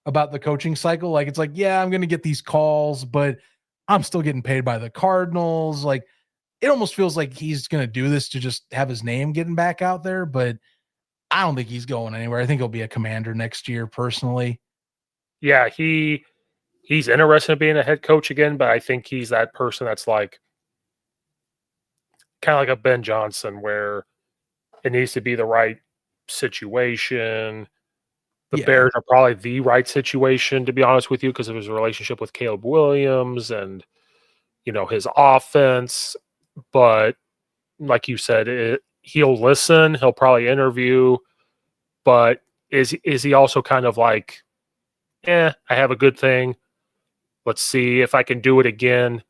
about the coaching cycle. Like it's like, yeah, I'm going to get these calls, but I'm still getting paid by the Cardinals. Like it almost feels like he's going to do this to just have his name getting back out there, but I don't think he's going anywhere. I think he'll be a Commander next year personally. Yeah, he's interested in being a head coach again, but I think he's that person that's like kind of like a Ben Johnson where it needs to be the right situation. The Yeah. Bears are probably the right situation, to be honest with you, because of his relationship with Caleb Williams and his offense. But like you said, he'll listen. He'll probably interview. But is he also kind of like, I have a good thing. Let's see if I can do it again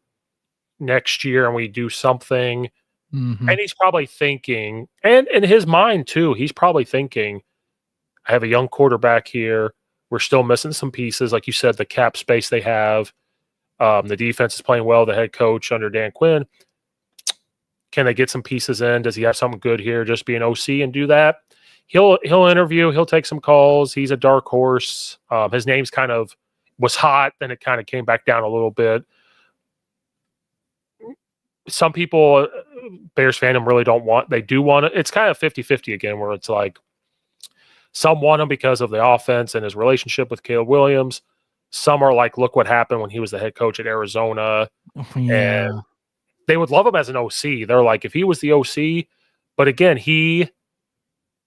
next year, and we do something. Mm-hmm. And he's probably thinking, and in his mind too, he's probably thinking, I have a young quarterback here. We're still missing some pieces. Like you said, the cap space they have. The defense is playing well. The head coach under Dan Quinn. Can they get some pieces in? Does he have something good here? Just be an OC and do that. He'll interview. He'll take some calls. He's a dark horse. His name's kind of was hot, then it kind of came back down a little bit. Some people, Bears fandom really don't want. They do want it. It's kind of 50-50 again, where it's like some want him because of the offense and his relationship with Caleb Williams. Some are like, look what happened when he was the head coach at Arizona. And Yeah. they would love him as an OC. They're like, if he was the OC, but again,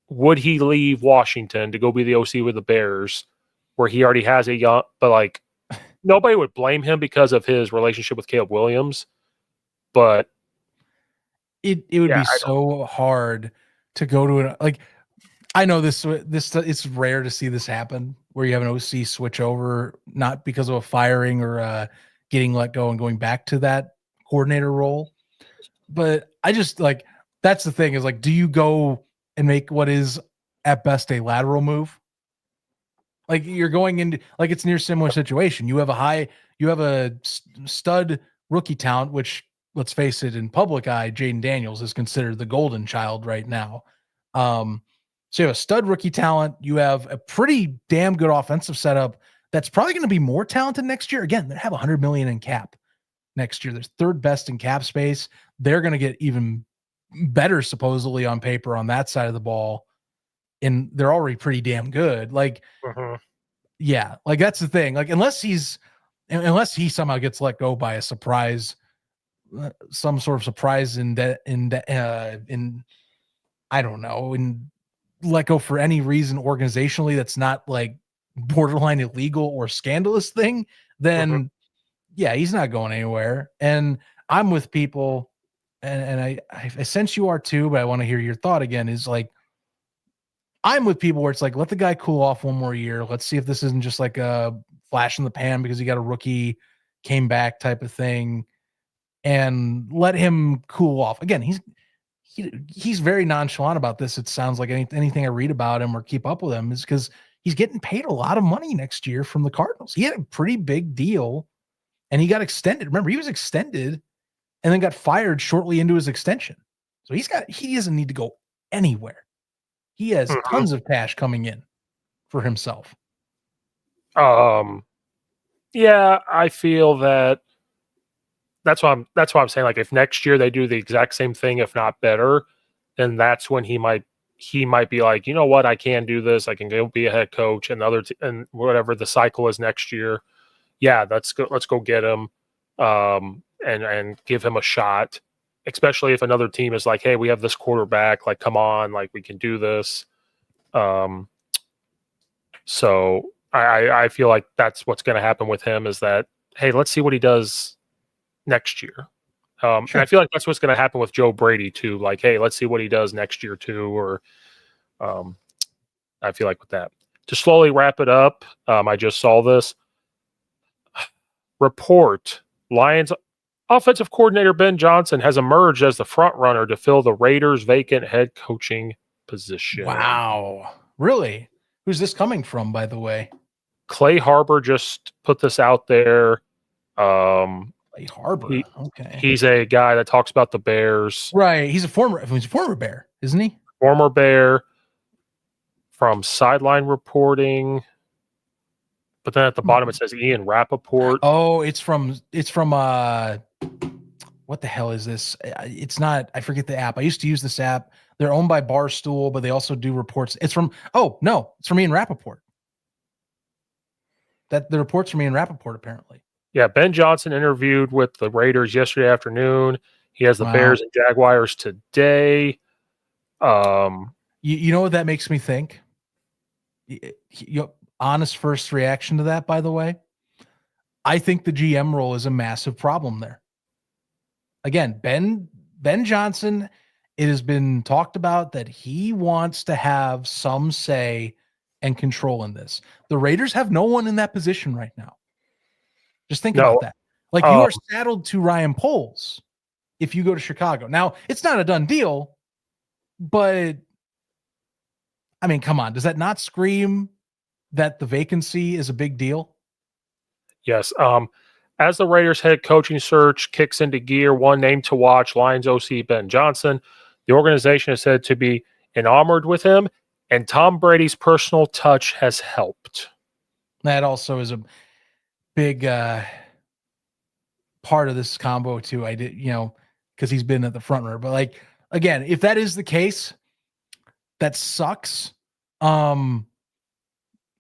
would he leave Washington to go be the OC with the Bears, where he already has a young, but like nobody would blame him because of his relationship with Caleb Williams. But It would yeah, be so hard to go to an like I know this it's rare to see this happen where you have an OC switch over not because of a firing or getting let go and going back to that coordinator role. But I just like that's the thing is like, do you go and make what is at best a lateral move? Like you're going into like it's near similar situation. You have a stud rookie talent, which let's face it, in public eye, Jaden Daniels is considered the golden child right now. So you have a stud rookie talent. You have a pretty damn good offensive setup that's probably going to be more talented next year. Again, they have $100 million in cap next year. They're third best in cap space. They're going to get even better supposedly on paper on that side of the ball, and they're already pretty damn good. Like, yeah, like that's the thing. Like, unless he somehow gets let go by a surprise, some sort of surprise in I don't know, in let go for any reason organizationally that's not like borderline illegal or scandalous thing, then yeah, he's not going anywhere. And I'm with people, and I sense you are too, but I want to hear your thought again. Is like I'm with people where it's like, let the guy cool off one more year. Let's see if this isn't just like a flash in the pan because he got a rookie, came back type of thing, and let him cool off. Again, he's very nonchalant about this. It sounds like anything I read about him or keep up with him is because he's getting paid a lot of money next year from the Cardinals. He had a pretty big deal, and he got extended. Remember, he was extended and then got fired shortly into his extension. So he doesn't need to go anywhere. He has tons of cash coming in for himself. Yeah, I feel that's why I'm saying, like, if next year they do the exact same thing, if not better, then that's when he might be like, you know what, I can do this. I can go be a head coach, and and whatever the cycle is next year. Yeah, let's go get him, and give him a shot. Especially if another team is like, hey, we have this quarterback. Like, come on, like, we can do this. So I feel like that's what's going to happen with him, is that, hey, let's see what he does next year. And I feel like that's what's going to happen with Joe Brady too. Like, hey, let's see what he does next year too. Or I feel like with that. To slowly wrap it up, I just saw this report. Lions offensive coordinator Ben Johnson has emerged as the front runner to fill the Raiders' vacant head coaching position. Wow. Really? Who's this coming from, by the way? Clay Harbor just put this out there. Clay Harbor. Okay. He's a guy that talks about the Bears. Right. He's a former Bear, isn't he? Former Bear, from Sideline Reporting. But then at the bottom it says Ian Rappaport. Oh, it's from what the hell is this? It's not, I forget the app. I used to use this app. They're owned by Barstool, but they also do reports. It's from Ian Rappaport. That the reports from Ian Rappaport, apparently. Yeah, Ben Johnson interviewed with the Raiders yesterday afternoon. He has the Bears and Jaguars today. You know what that makes me think? Honest first reaction to that, by the way. I think the GM role is a massive problem there. Again, Ben Johnson, it has been talked about that he wants to have some say and control in this. The Raiders have no one in that position right now. Just think about that. Like, you are saddled to Ryan Poles if you go to Chicago. Now, it's not a done deal, but I mean, come on. Does that not scream that the vacancy is a big deal? Yes. As the Raiders head coaching search kicks into gear, one name to watch, Lions OC Ben Johnson. The organization is said to be enamored with him, and Tom Brady's personal touch has helped. That also is a big part of this combo too. I did, because he's been at the front runner. But like, again, if that is the case, that sucks. I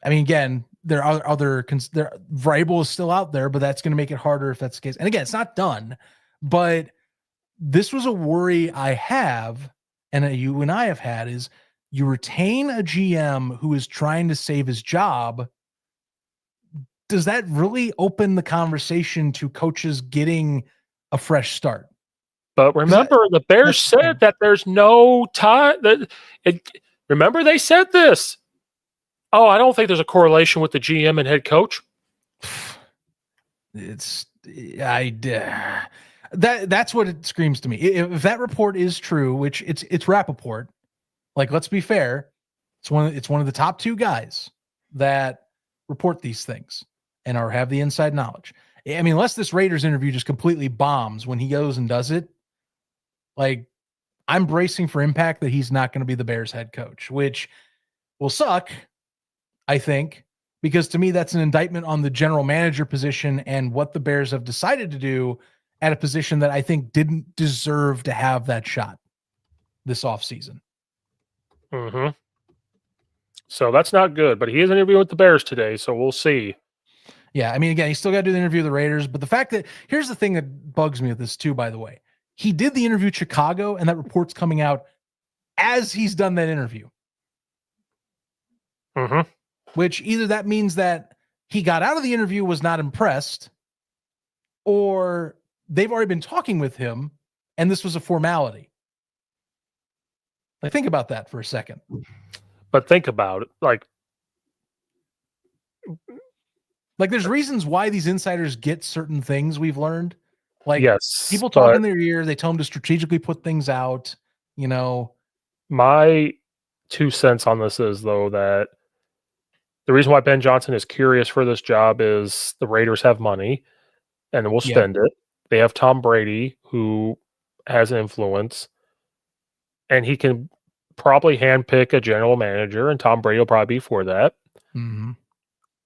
mean, again, there are Vrabel is still out there, but that's going to make it harder if that's the case. And again, it's not done, but this was a worry I have, and you and I have had, is you retain a GM who is trying to save his job. Does that really open the conversation to coaches getting a fresh start? But remember, the Bears said that there's no time. Remember, they said this. Oh, I don't think there's a correlation with the GM and head coach. That's what it screams to me. If that report is true, which it's Rappaport, like, let's be fair, it's one of the top two guys that report these things and have the inside knowledge. I mean, unless this Raiders interview just completely bombs when he goes and does it, like, I'm bracing for impact that he's not going to be the Bears head coach, which will suck, I think, because to me, that's an indictment on the general manager position and what the Bears have decided to do at a position that I think didn't deserve to have that shot this offseason. Mm-hmm. So that's not good, but he is interviewing with the Bears today, so we'll see. Yeah, I mean, again, he's still got to do the interview with the Raiders, but the fact that, here's the thing that bugs me with this too, by the way. He did the interview at Chicago, and that report's coming out as he's done that interview. Mm-hmm. Which either that means that he got out of the interview, was not impressed, or they've already been talking with him, and this was a formality. Like, think about that for a second. But think about it. Like, there's reasons why these insiders get certain things we've learned. Like, yes, people talk in their ear. They tell them to strategically put things out, My 2 cents on this is, though, that the reason why Ben Johnson is curious for this job is the Raiders have money and will spend it. They have Tom Brady, who has influence. and he can probably handpick a general manager, and Tom Brady will probably be for that. Mm-hmm.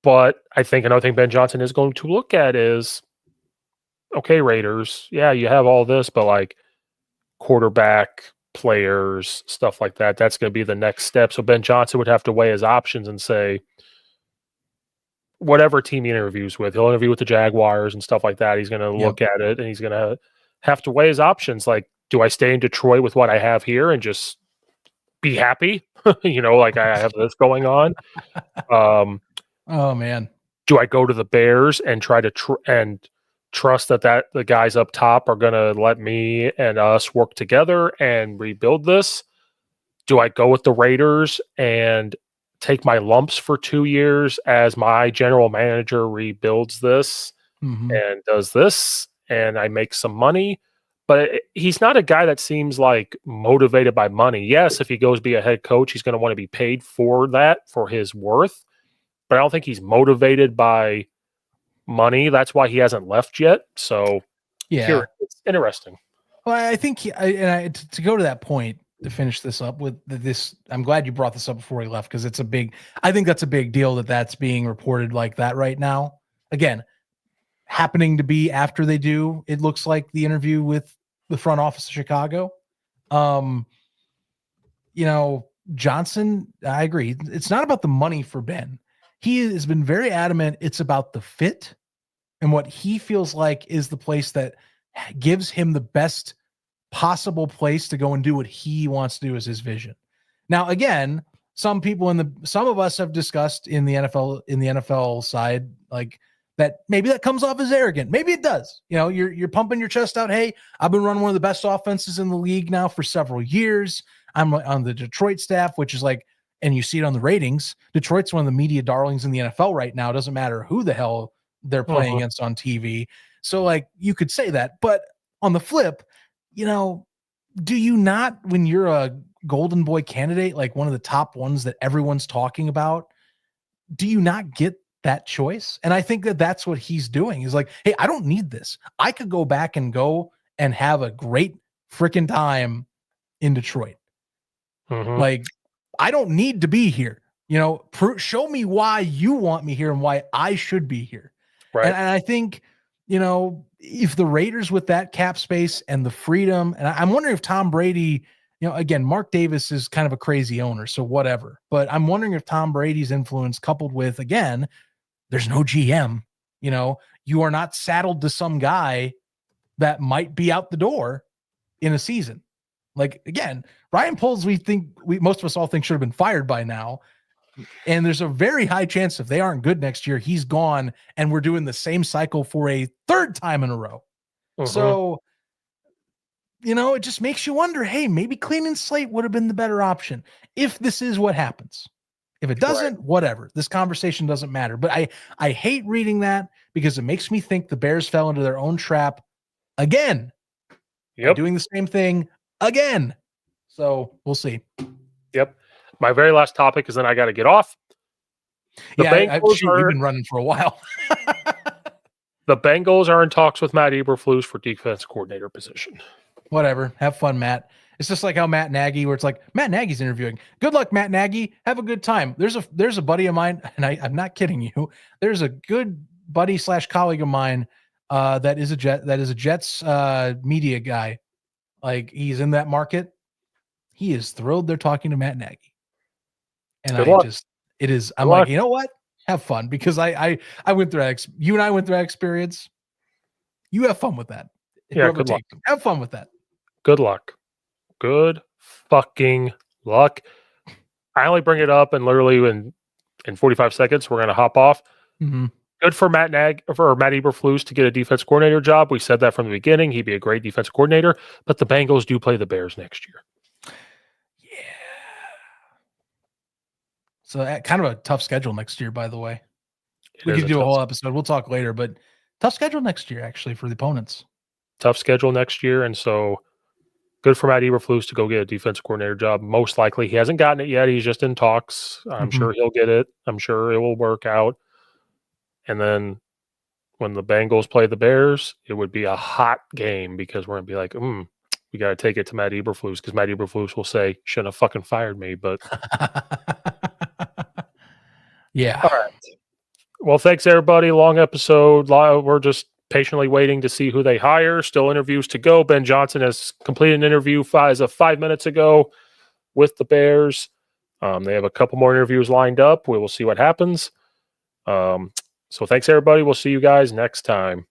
But I think another thing Ben Johnson is going to look at is, okay, Raiders, yeah, you have all this, but like quarterback, players, stuff like that, that's going to be the next step. So Ben Johnson would have to weigh his options and say, whatever team he interviews with, he'll interview with the Jaguars and stuff like that. He's going to look at it and he's going to have to weigh his options. Like, do I stay in Detroit with what I have here and just be happy? Like I have this going on. Oh man. Do I go to the Bears and try to trust that the guys up top are going to let me and us work together and rebuild this? Do I go with the Raiders and take my lumps for 2 years as my general manager rebuilds this and does this and I make some money? But he's not a guy that seems like motivated by money. Yes, if he goes be a head coach, he's going to want to be paid for that, for his worth. But I don't think he's motivated by money. That's why he hasn't left yet. So Yeah, it's interesting. Well, I think to go to that point, to finish this up with this, I'm glad you brought this up before he left, because I think that's a big deal that's being reported like that right now. Again, happening to be after they do, it looks like, the interview with the front office of Chicago. Johnson, I agree. It's not about the money for Ben. He has been very adamant. It's about the fit and what he feels like is the place that gives him the best possible place to go and do what he wants to do as his vision. Now, again, some of us have discussed in the NFL side, like, that maybe that comes off as arrogant. Maybe it does. You're pumping your chest out. Hey, I've been running one of the best offenses in the league now for several years. I'm on the Detroit staff, which is like, and you see it on the ratings, Detroit's one of the media darlings in the NFL right now. It doesn't matter who the hell they're playing against on TV. So, like, you could say that. But on the flip, do you not, when you're a golden boy candidate, like one of the top ones that everyone's talking about, do you not get that choice? And I think that's what he's doing, is like, hey, I don't need this. I could go back and have a great freaking time in Detroit. Like, I don't need to be here. Show me why you want me here and why I should be here. Right. And I think, if the Raiders, with that cap space and the freedom, and I'm wondering if Tom Brady, again, Mark Davis is kind of a crazy owner, so whatever. But I'm wondering if Tom Brady's influence, coupled with, again, there's no GM, you are not saddled to some guy that might be out the door in a season. Like, again, Ryan Poles, most of us all think should have been fired by now. And there's a very high chance, if they aren't good next year, he's gone, and we're doing the same cycle for a third time in a row. So, it just makes you wonder, hey, maybe cleaning slate would have been the better option if this is what happens. If it doesn't, whatever. This conversation doesn't matter. But I hate reading that, because it makes me think the Bears fell into their own trap again. Yep. Doing the same thing again. So we'll see. Yep. My very last topic is, then I got to get off. You've been running for a while. The Bengals are in talks with Matt Eberflus for defense coordinator position. Whatever. Have fun, Matt. It's just like how Matt Nagy, where it's like, Matt Nagy's interviewing. Good luck, Matt Nagy. Have a good time. There's a buddy of mine, and I'm not kidding you. There's a good buddy / colleague of mine that is a Jets media guy. Like, he's in that market. He is thrilled they're talking to Matt Nagy. And I'm like, you know what? Have fun, because I went through that. You and I went through that experience. You have fun with that. Yeah, good luck. Have fun with that. Good luck. Good fucking luck. I only bring it up, and literally in 45 seconds, we're going to hop off. Good for Matt Eberflus to get a defense coordinator job. We said that from the beginning. He'd be a great defense coordinator, but the Bengals do play the Bears next year. So kind of a tough schedule next year, by the way. We could do a whole episode. We'll talk later, but tough schedule next year, actually, for the opponents. Tough schedule next year, and so good for Matt Eberflus to go get a defense coordinator job. Most likely, he hasn't gotten it yet. He's just in talks. I'm sure he'll get it. I'm sure it will work out. And then when the Bengals play the Bears, it would be a hot game, because we're going to be like, we got to take it to Matt Eberflus because Matt Eberflus will say, shouldn't have fucking fired me. But yeah. all right. Well, thanks, everybody. Long episode. We're just patiently waiting to see who they hire. Still interviews to go. Ben Johnson has completed an interview as of 5 minutes ago with the Bears. They have a couple more interviews lined up. We will see what happens. So thanks, everybody. We'll see you guys next time.